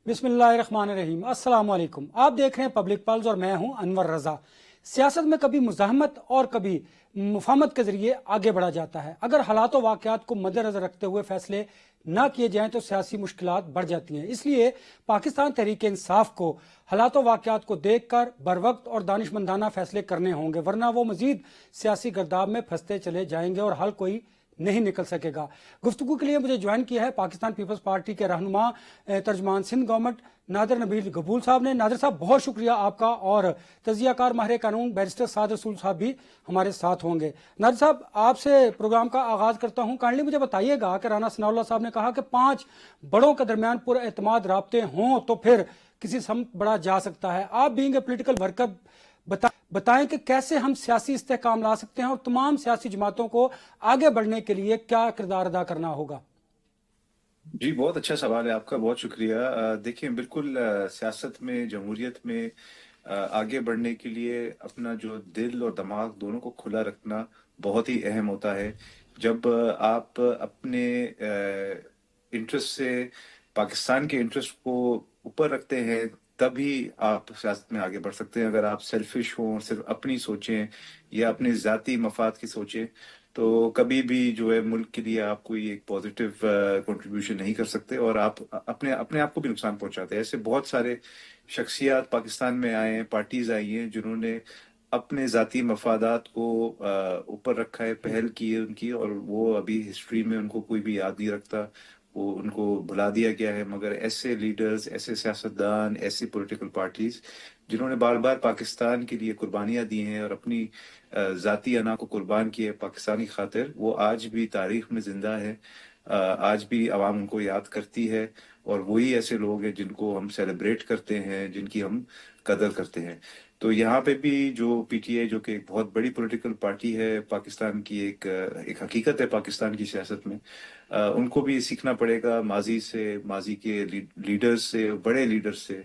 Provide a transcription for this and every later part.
बिस्मिल्लाहिर्रहमानिर्रहीम। अस्सलाम वालेकुम। आप देख रहे हैं पब्लिक पल्स और मैं हूं अनवर रजा। सियासत में कभी मुज़ाहमत और कभी मुफाहमत के जरिए आगे बढ़ा जाता है। अगर हालात व वाक़यात को मद्देनज़र रखते हुए फैसले ना किए जाएं तो सियासी मुश्किलात बढ़ जाती हैं। इसलिए पाकिस्तान तहरीक इंसाफ को हालात व वाक़यात को देख कर बर वक्त और दानिशमंदाना फैसले करने होंगे, वरना वो मजीद सियासी गर्दाब में फंसते चले जाएंगे और हल कोई नहीं निकल सकेगा। गुफ्तगू के लिए मुझे ज्वाइन किया है पाकिस्तान पीपल्स पार्टी के रहनुमा तर्जमान सिंध गवर्नमेंट नादिर नबील गबूल साहब ने। नादिर साहब, बहुत शुक्रिया आपका। और तजियाकार माहिर कानून बैरिस्टर साद रसूल साहब भी हमारे साथ होंगे। नादिर साहब, आपसे प्रोग्राम का आगाज करता हूं। काइंडली मुझे बताइएगा कि राना सनाउल्लाह साहब ने कहा कि 5 बड़ों के दरमियान पुरएतमाद राब्ते हों तो फिर किसी समत बढ़ा जा सकता है। आप बीइंग ए पोलिटिकल वर्कर बताएं कि कैसे हम सियासी इस्तेहकाम ला सकते हैं और तमाम सियासी जमातों को आगे बढ़ने के लिए क्या किरदार अदा करना होगा। जी, बहुत अच्छा सवाल है आपका, बहुत शुक्रिया। देखिए, बिल्कुल सियासत में, जमहूरियत में आगे बढ़ने के लिए अपना जो दिल और दिमाग दोनों को खुला रखना बहुत ही अहम होता है। जब आप अपने इंटरेस्ट से पाकिस्तान के इंटरेस्ट को ऊपर रखते हैं, तभी आप सियासत में आगे बढ़ सकते हैं। अगर आप सेल्फिश हों, सिर्फ अपनी सोचें या अपने ज़ाती मफाद की सोचें, तो कभी भी जो है मुल्क के लिए आप कोई एक पॉजिटिव कंट्रीब्यूशन नहीं कर सकते और आप अपने अपने आप को भी नुकसान पहुंचाते हैं। ऐसे बहुत सारे शख्सियात पाकिस्तान में आए हैं, पार्टीज आई हैं, जिन्होंने अपने ज़ाती मफादात को ऊपर रखा है, पहल की है उनकी, और वो अभी हिस्ट्री में उनको कोई भी याद नहीं रखता, वो उनको भुला दिया गया है। मगर ऐसे लीडर्स, ऐसे सियासतदान, ऐसी पॉलिटिकल पार्टीज जिन्होंने बार बार पाकिस्तान के लिए कुर्बानियां दी हैं और अपनी ज़ाती अना को कुर्बान किया है पाकिस्तान की खातिर, वो आज भी तारीख में जिंदा है। आज भी आवाम उनको याद करती है और वही ऐसे लोग हैं जिनको हम सेलिब्रेट करते हैं, जिनकी हम कदर करते हैं। तो यहाँ पे भी जो पीटीआई, जो कि एक बहुत बड़ी पॉलिटिकल पार्टी है पाकिस्तान की, एक हकीकत है पाकिस्तान की सियासत में, उनको भी सीखना पड़ेगा माजी से, माजी के लीडर्स से, बड़े लीडर्स से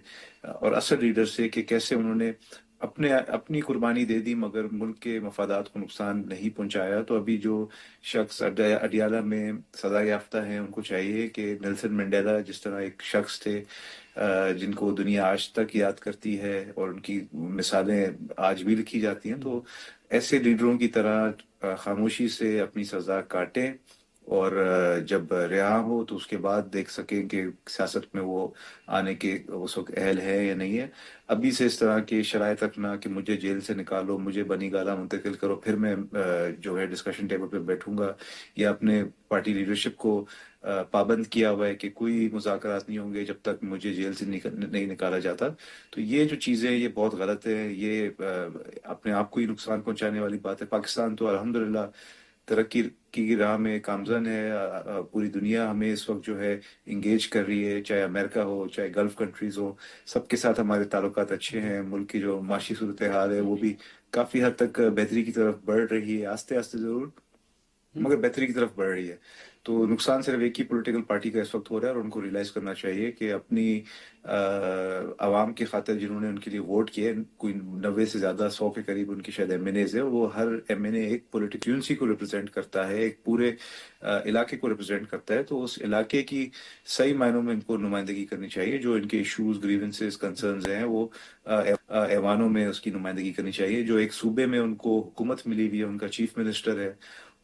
और असल लीडर्स से, कि कैसे उन्होंने अपनी कुर्बानी दे दी मगर मुल्क के मफादात को नुकसान नहीं पहुंचाया। तो अभी जो शख्स अडियाला में सजा याफ्ता हैं, उनको चाहिए कि नेल्सन मंडेला जिस तरह एक शख्स थे जिनको दुनिया आज तक याद करती है और उनकी मिसालें आज भी लिखी जाती हैं, तो ऐसे लीडरों की तरह खामोशी से अपनी सजा काटें और जब रिहा हो तो उसके बाद देख सकें कि सियासत में वो आने के उस वक्त अहल है या नहीं है। अभी से इस तरह की शराइत रखना कि मुझे जेल से निकालो, मुझे बनी गाला मुंतकिल करो, फिर मैं जो है डिस्कशन टेबल पे बैठूंगा, या अपने पार्टी लीडरशिप को पाबंद किया हुआ है कि कोई मुज़ाकरात नहीं होंगे जब तक मुझे जेल से नहीं निकाला जाता। तो ये जो चीज़ें, ये बहुत गलत है। ये अपने आप को ही नुकसान पहुंचाने वाली बात है। पाकिस्तान तो अल्हम्दुलिल्लाह तरक्की की राह में कामज़न है। पूरी दुनिया हमें इस वक्त जो है इंगेज कर रही है, चाहे अमेरिका हो, चाहे गल्फ कंट्रीज हो, सबके साथ हमारे ताल्लुकात अच्छे हैं। मुल्क की जो माशी सूरत हाल है वो भी काफ़ी हद तक बेहतरी की तरफ बढ़ रही है, आस्ते आस्ते ज़रूर, मगर बेहतरी की तरफ बढ़ रही है। तो नुकसान सिर्फ एक ही पॉलिटिकल पार्टी का इस वक्त हो रहा है और उनको रियलाइज करना चाहिए कि अपनी आवाम की खातिर जिन्होंने उनके लिए वोट किए, कोई 90 से ज्यादा, 100 के करीब उनकी शायद एमएनएज है, वो हर एमएनए एक पॉलिटिशियंसी को रिप्रेजेंट करता है, एक पूरे इलाके को रिप्रेजेंट करता है। तो उस इलाके की सही मायनों में इनको नुमाइंदगी करनी चाहिए। जो इनके इश्यूज, ग्रीवेंसेस, कंसर्न्स हैं, वो ऐवानों में उसकी नुमाइंदगी करनी चाहिए। जो एक सूबे में उनको हुकूमत मिली हुई है, उनका चीफ मिनिस्टर है,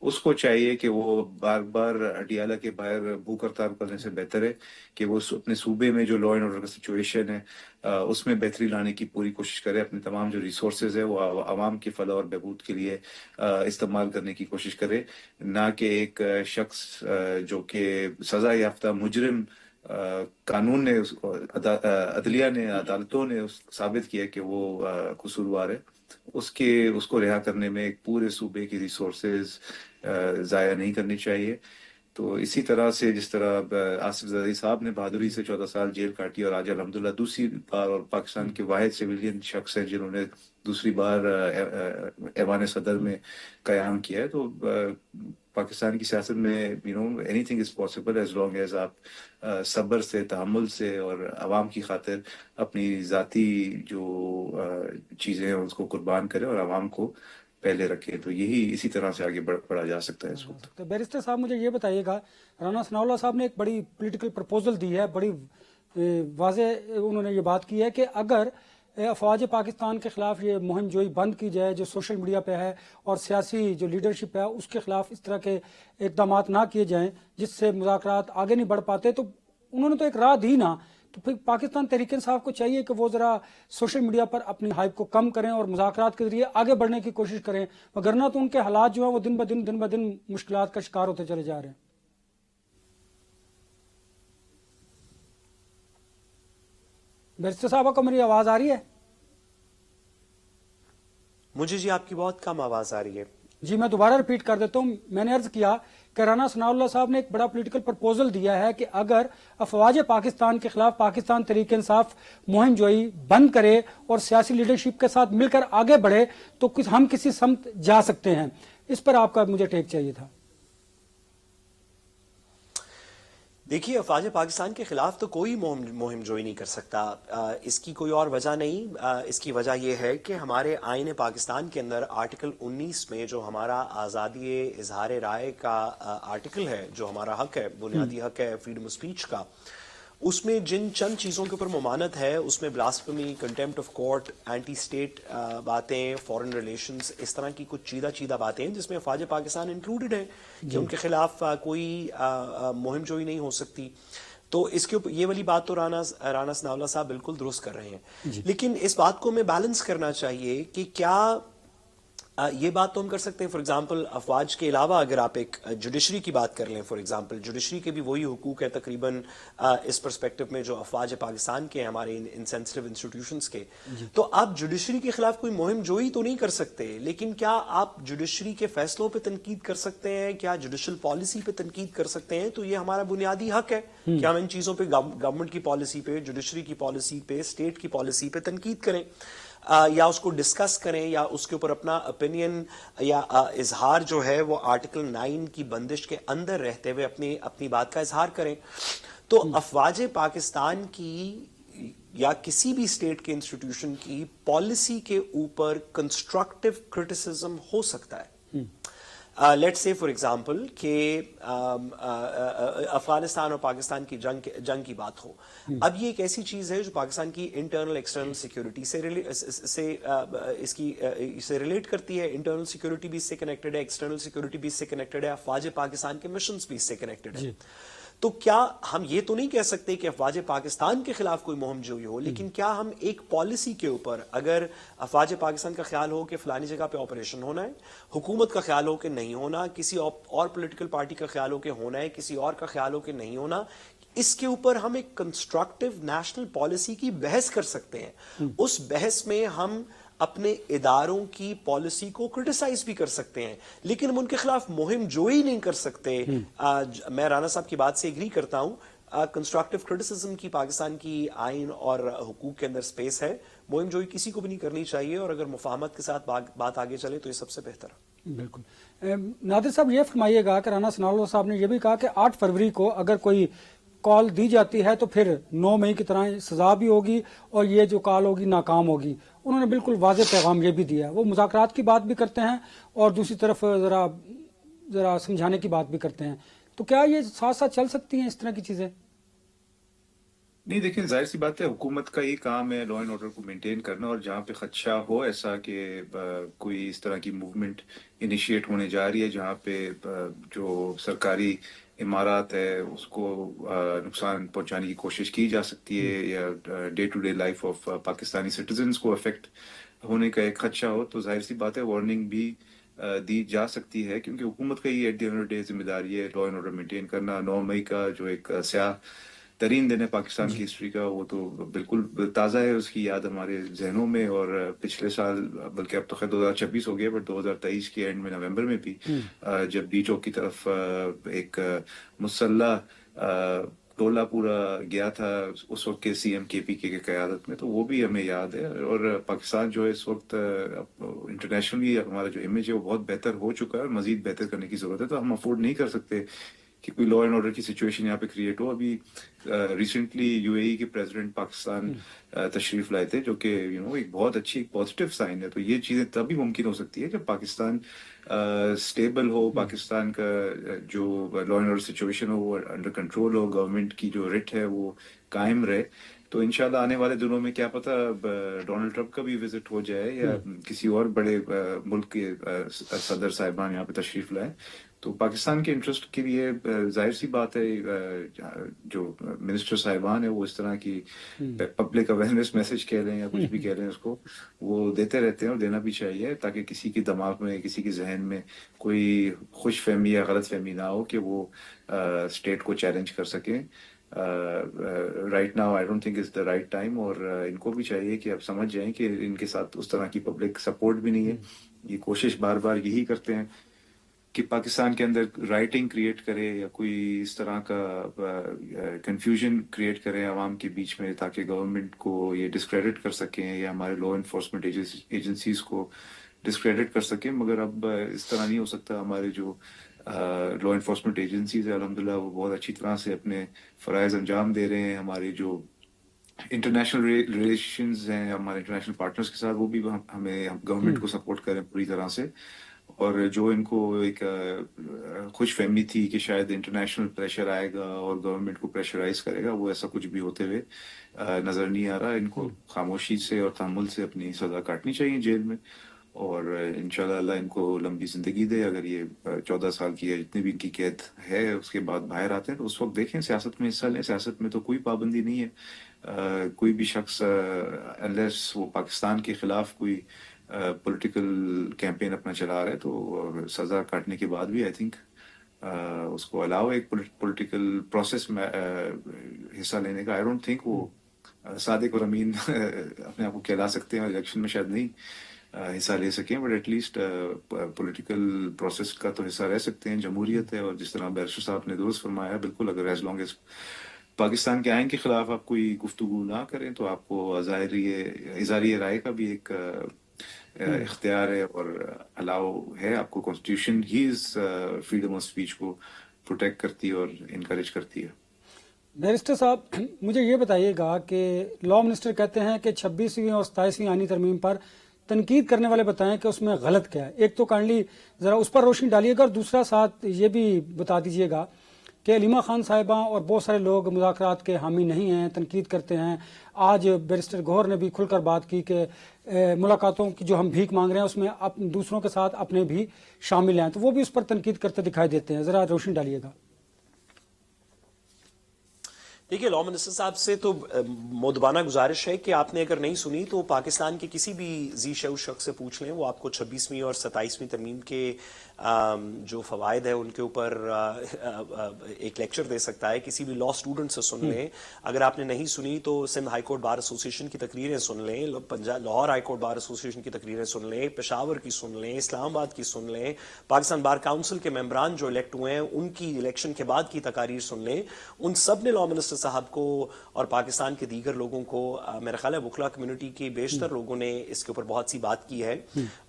उसको चाहिए कि वो बार बार अडियाला के बाहर भूख हड़ताल करने से बेहतर है कि वो अपने सूबे में जो लॉ एंड ऑर्डर का सिचुएशन है उसमें बेहतरी लाने की पूरी कोशिश करे। अपने तमाम जो रिसोर्सेज है वो आवाम के फलाह और बहबूद के लिए इस्तेमाल करने की कोशिश करे, ना कि एक शख्स जो कि सजा याफ्ता मुजरिम, कानून ने अदलिया ने, अदालतों ने साबित किया कि वो कसूरवार है, उसको रिहा करने में एक पूरे सूबे की रिसोर्सेज ज़ाया नहीं करनी चाहिए। तो इसी तरह से जिस तरह आसिफ जरदारी साहब ने बहादुरी से 14 साल जेल काटी और आज अल्हम्दुलिल्लाह दूसरी बार, और पाकिस्तान के वाहिद सिविलियन शख्स हैं जिन्होंने दूसरी बार ऐवान सदर में कयाम किया है। तो पाकिस्तान की सियासत में anything is possible as long as आप सब्र से, तहम्मुल से और आवाम की खातिर अपनी ज़ाती जो चीज़ें हैं उसको कुर्बान करें और आवाम को पहले रखें। तो यही इसी तरह से आगे बढ़ा जा सकता है इस वक्त। तो बैरिस्टर साहब, मुझे ये बताइएगा, राना सनाउल्लाह साहब ने एक बड़ी पॉलिटिकल प्रपोजल दी है, बड़ी वाज़ेह उन्होंने ये बात की है कि अगर अफवाज पाकिस्तान के ख़िलाफ़ ये मुहिम जोई बंद की जाए जो सोशल मीडिया पे है, और सियासी जो लीडरशिप है उसके ख़िलाफ़ इस तरह के इक़दाम ना किए जाएं जिससे मुज़ाकरात आगे नहीं बढ़ पाते, तो उन्होंने तो एक राह दी ना। तो फिर पाकिस्तान तहरीक इंसाफ को चाहिए कि वो ज़रा सोशल मीडिया पर अपनी हाइप को कम करें और मुज़ाकरात के ज़रिए आगे बढ़ने की कोशिश करें, वगरना तो उनके हालात जो हैं वो दिन ब दिन मुश्किलात का शिकार होते चले जा रहे हैं। बैरिस्टर साहबा को मेरी आवाज़ आ रही है? मुझे जी आपकी बहुत कम आवाज़ आ रही है। जी मैं दोबारा रिपीट कर देता हूँ। मैंने अर्ज किया कि राना सनाउल्लाह साहब ने एक बड़ा पॉलिटिकल प्रपोजल दिया है कि अगर अफवाज पाकिस्तान के खिलाफ पाकिस्तान तहरीक इंसाफ मुहिम जोई बंद करे और सियासी लीडरशिप के साथ मिलकर आगे बढ़े तो हम किसी समत जा सकते हैं। इस पर आपका मुझे टेक चाहिए था। देखिए, अफवाज पाकिस्तान के खिलाफ तो कोई मुहिम जोई नहीं कर सकता। इसकी कोई और वजह नहीं। इसकी वजह यह है कि हमारे आईन पाकिस्तान के अंदर आर्टिकल 19 में जो हमारा आज़ादी इजहार राय का आर्टिकल है, जो हमारा हक है, बुनियादी हक है फ्रीडम ऑफ स्पीच का, उसमें जिन चंद चीज़ों के ऊपर ममानत है उसमें blasphemy, contempt of court, anti state बातें, फॉरेन रिलेशंस, इस तरह की कुछ चीदा बातें हैं जिसमें अफवाज पाकिस्तान इंक्लूडेड है कि उनके खिलाफ कोई मुहिम जोई नहीं हो सकती। तो इसके ऊपर ये वाली बात तो राना सनाउल्लाह साहब बिल्कुल दुरुस्त कर रहे हैं, लेकिन इस बात को हमें बैलेंस करना चाहिए कि क्या ये बात तो हम कर सकते हैं। फॉर एग्जांपल, अफवाज के अलावा अगर आप एक जुडिशरी की बात कर लें, फॉर एग्जांपल जुडिशरी के भी वही हुकूक है तकरीबन इस पर्सपेक्टिव में जो अफवाज पाकिस्तान के हमारे इन सेंसिटिव इंस्टीट्यूशंस के। तो आप जुडिशरी के खिलाफ कोई मुहिम जोई तो नहीं कर सकते, लेकिन क्या आप जुडिशरी के फैसलों पर तनकीद कर सकते हैं, क्या जुडिशल पॉलिसी पे तनकीद कर सकते हैं? तो ये हमारा बुनियादी हक है कि हम इन चीज़ों पर गवर्नमेंट की पॉलिसी पे, जुडिशरी की पॉलिसी पे, स्टेट की पॉलिसी पे तनकीद करें, या उसको डिस्कस करें, या उसके ऊपर अपना ओपिनियन या इजहार जो है वो आर्टिकल 9 की बंदिश के अंदर रहते हुए अपनी बात का इजहार करें। तो अफवाज पाकिस्तान की या किसी भी स्टेट के इंस्टीट्यूशन की पॉलिसी के ऊपर कंस्ट्रक्टिव क्रिटिसिज्म हो सकता है। लेट्स से फॉर एग्जांपल कि अफगानिस्तान और पाकिस्तान की जंग की बात हो। अब ये एक ऐसी चीज है जो पाकिस्तान की इंटरनल एक्सटर्नल सिक्योरिटी से रिलेट करती है। इंटरनल सिक्योरिटी भी इससे कनेक्टेड है, एक्सटर्नल सिक्योरिटी भी इससे कनेक्टेड है, अफवाज पाकिस्तान के मिशंस भी इससे कनेक्टेड है। तो क्या हम ये तो नहीं कह सकते कि अफवाज पाकिस्तान के खिलाफ कोई मुहिम जोई हो, लेकिन क्या हम एक पॉलिसी के ऊपर, अगर अफवाज पाकिस्तान का ख्याल हो कि फलानी जगह पे ऑपरेशन होना है, हुकूमत का ख्याल हो कि नहीं होना, किसी और पॉलिटिकल पार्टी का ख्याल हो कि होना है, किसी और का ख्याल हो कि नहीं होना, इसके ऊपर हम एक कंस्ट्रक्टिव नेशनल पॉलिसी की बहस कर सकते हैं। उस बहस में हम अपने इदारों की पॉलिसी को क्रिटिसाइज भी कर सकते हैं, लेकिन हम उनके खिलाफ मुहिम जोई नहीं कर सकते। मैं राना साहब की बात से एग्री करता हूं। कंस्ट्रक्टिव क्रिटिसिज्म की पाकिस्तान की आइन और हुकूक के अंदर स्पेस है। मुहिम जोई किसी को भी नहीं करनी चाहिए, और अगर मुफाहमत के साथ बात आगे चले तो ये सबसे बेहतर है। बिल्कुल। नादिर साहब ये फरमाइएगा कि राना सनाउल्लाह साहब ने यह भी कहा कि 8 फरवरी को अगर कोई कॉल दी जाती है तो फिर 9 मई की तरह सजा भी होगी और ये जो कॉल होगी नाकाम होगी। उन्होंने बिल्कुल वाज़ेह पैगाम ये भी दिया है। वो मुज़ाकरात की बात भी करते हैं और दूसरी तरफ ज़रा समझाने की बात भी करते हैं। तो क्या ये साथ साथ चल सकती हैं इस तरह की चीज़ें? नहीं, देखिए, जाहिर सी बात है, हुकूमत का ये काम है लॉ एंड ऑर्डर को मेंटेन करना, और जहाँ पे खदशा हो ऐसा कि कोई इस तरह की मूवमेंट इनिशिएट होने जा रही है जहाँ पे जो सरकारी इमारत है उसको नुकसान पहुंचाने की कोशिश की जा सकती है, या day to day life of Pakistani citizens को अफेक्ट होने का एक खदशा हो, तो जाहिर सी बात है वार्निंग भी दी जा सकती है, क्योंकि हुकूमत का ही at the end of the day जिम्मेदारी है लॉ एंड ऑर्डर मेंटेन करना। 9 मई का जो एक स्याह तरीन दिन है पाकिस्तान की हिस्ट्री का, वो तो बिल्कुल ताज़ा है, उसकी याद हमारे जहनों में। और पिछले साल, बल्कि अब तो खैर 2026 हो गया, बट 2023 के एंड में नवंबर में भी जब डी चौक की तरफ एक मुसल्ला टोला पूरा गया था उस वक्त के सीएम केपीके की क़यादत में, तो वो भी हमें याद है। और पाकिस्तान जो है इस वक्त इंटरनेशनली हमारा जो इमेज है वो बहुत बेहतर हो चुका है और मजीद बेहतर करने की ज़रूरत है। तो हम अफोर्ड नहीं कर सकते कि कोई लॉ एंड ऑर्डर की सिचुएशन यहाँ पे क्रिएट हो। अभी रिसेंटली यूएई के प्रेसिडेंट पाकिस्तान तशरीफ लाए थे, जो कि एक बहुत अच्छी एक पॉजिटिव साइन है। तो ये चीजें तभी मुमकिन हो सकती है जब पाकिस्तान स्टेबल हो, पाकिस्तान का जो लॉ एंड ऑर्डर सिचुएशन हो वो अंडर कंट्रोल हो, गवर्नमेंट की जो रिट है वो कायम रहे। तो इंशाल्लाह आने वाले दिनों में क्या पता डोनाल्ड ट्रंप का भी विजिट हो जाए या किसी और बड़े मुल्क के सदर साहिबान यहाँ पे तशरीफ लाए। तो पाकिस्तान के इंटरेस्ट के लिए जाहिर सी बात है जो मिनिस्टर साहिबान है वो इस तरह की पब्लिक अवेयरनेस मैसेज कह रहे हैं या कुछ भी कह रहे हैं उसको वो देते रहते हैं और देना भी चाहिए, ताकि किसी के दिमाग में, किसी के जहन में कोई खुश फहमी या गलत फहमी ना हो कि वो स्टेट को चैलेंज कर सकें। Right now I don't think is the right time, और इनको भी चाहिए कि अब समझ जाएं कि इनके साथ उस तरह की पब्लिक सपोर्ट भी नहीं है। ये कोशिश बार बार यही करते हैं कि पाकिस्तान के अंदर राइटिंग क्रिएट करे या कोई इस तरह का कंफ्यूजन क्रिएट करें आवाम के बीच में, ताकि गवर्नमेंट को ये डिस्क्रेडिट कर सकें या हमारे लॉ इन्फोर्समेंट एजेंसीज को डिस्क्रेडिट कर सकें। मगर अब इस तरह नहीं हो सकता। हमारे जो लॉ इन्फोर्समेंट एजेंसीज है अल्हम्दुलिल्लाह वो बहुत अच्छी तरह से अपने फ़राइज़ अंजाम दे रहे हैं। हमारे जो इंटरनेशनल रिलेशंस हैं हमारे इंटरनेशनल पार्टनर्स के साथ, वो भी हमें गवर्नमेंट को सपोर्ट करें पूरी तरह से। और जो इनको एक खुश फहमी थी कि शायद इंटरनेशनल प्रेशर आएगा और गवर्नमेंट को प्रेशराइज करेगा, वो ऐसा कुछ भी होते हुए नजर नहीं आ रहा। इनको खामोशी से और तहम्मुल से अपनी सजा काटनी चाहिए जेल में, और इंशाल्लाह अल्लाह इनको लंबी जिंदगी दे। अगर ये 14 साल की है जितनी भी इनकी कैद है उसके बाद बाहर आते हैं तो उस वक्त देखें, सियासत में हिस्सा लें। सियासत में तो कोई पाबंदी नहीं है। कोई भी शख्स अनलेस वो पाकिस्तान के खिलाफ कोई पॉलिटिकल कैंपेन अपना चला रहा है तो सजा काटने के बाद भी आई थिंक उसको अलावा एक पॉलिटिकल प्रोसेस में हिस्सा लेने का, आई डोंट थिंक वो सादिक और अमीन अपने आप को कहला सकते हैं। इलेक्शन में शायद नहीं हिस्सा ले सकें, बट एटलीस्ट पॉलिटिकल प्रोसेस का तो हिस्सा रह सकते हैं। जमहूरियत है, और जिस तरह बैरिस्टर साहब ने दुरुस्त फरमाया, बिल्कुल अगर एज लॉन्ग एज पाकिस्तान के आइन के खिलाफ आप कोई गुफ्तगू ना करें तो आपको इज़ारी राय का भी एक इख्तियार है और अलाउ है आपको। Constitution he is freedom of speech को प्रोटेक्ट करती है और इनकरेज करती है। बैरिस्टर साहब, मुझे ये बताइएगा कि लॉ मिनिस्टर कहते हैं कि 26वीं और 27वीं आईनी तरमीम पर तनकीद करने वाले बताएं कि उसमें गलत क्या है। एक तो काइंडली ज़रा उस पर रोशनी डालिएगा, और दूसरा साथ ये भी बता दीजिएगा कि अलीमा खान साहिबा और बहुत सारे लोग मुज़ाकरात के हामी नहीं हैं, तनकीद करते हैं। आज बैरिस्टर गौहर ने भी खुलकर बात की कि मुलाकातों की जो हम भीख मांग रहे हैं उसमें दूसरों के साथ अपने भी शामिल हैं, तो वो भी उस पर तनकीद करते दिखाई देते हैं। ज़रा रोशनी डालिएगा। देखिए, लॉ मिनिस्टर साहब से तो मुदबाना गुजारिश है कि आपने अगर नहीं सुनी तो पाकिस्तान के किसी भी जी शऊर शख्स से पूछ लें, वो आपको 26वीं और 27वीं तरमीम के जो फवायद है उनके ऊपर एक लेक्चर दे सकता है। किसी भी लॉ स्टूडेंट से सुन लें। अगर आपने नहीं सुनी तो Sindh high court bar association की तकरीरें सुन लें, Punjab Lahore high court bar association की तकरीरें सुन लें, पेशावर की सुन लें, इस्लामाबाद की सुन लें, पाकिस्तान बार काउंसिल के मेंबरान जो इलेक्ट हुए हैं उनकी इलेक्शन के बाद की तकारीर सुन लें। उन सब ने लॉ मिनिस्टर साहब को और पाकिस्तान के दीगर लोगों को, मेरा ख्याल है वकला कम्युनिटी के बेशतर लोगों ने इसके ऊपर बहुत सी बात की है।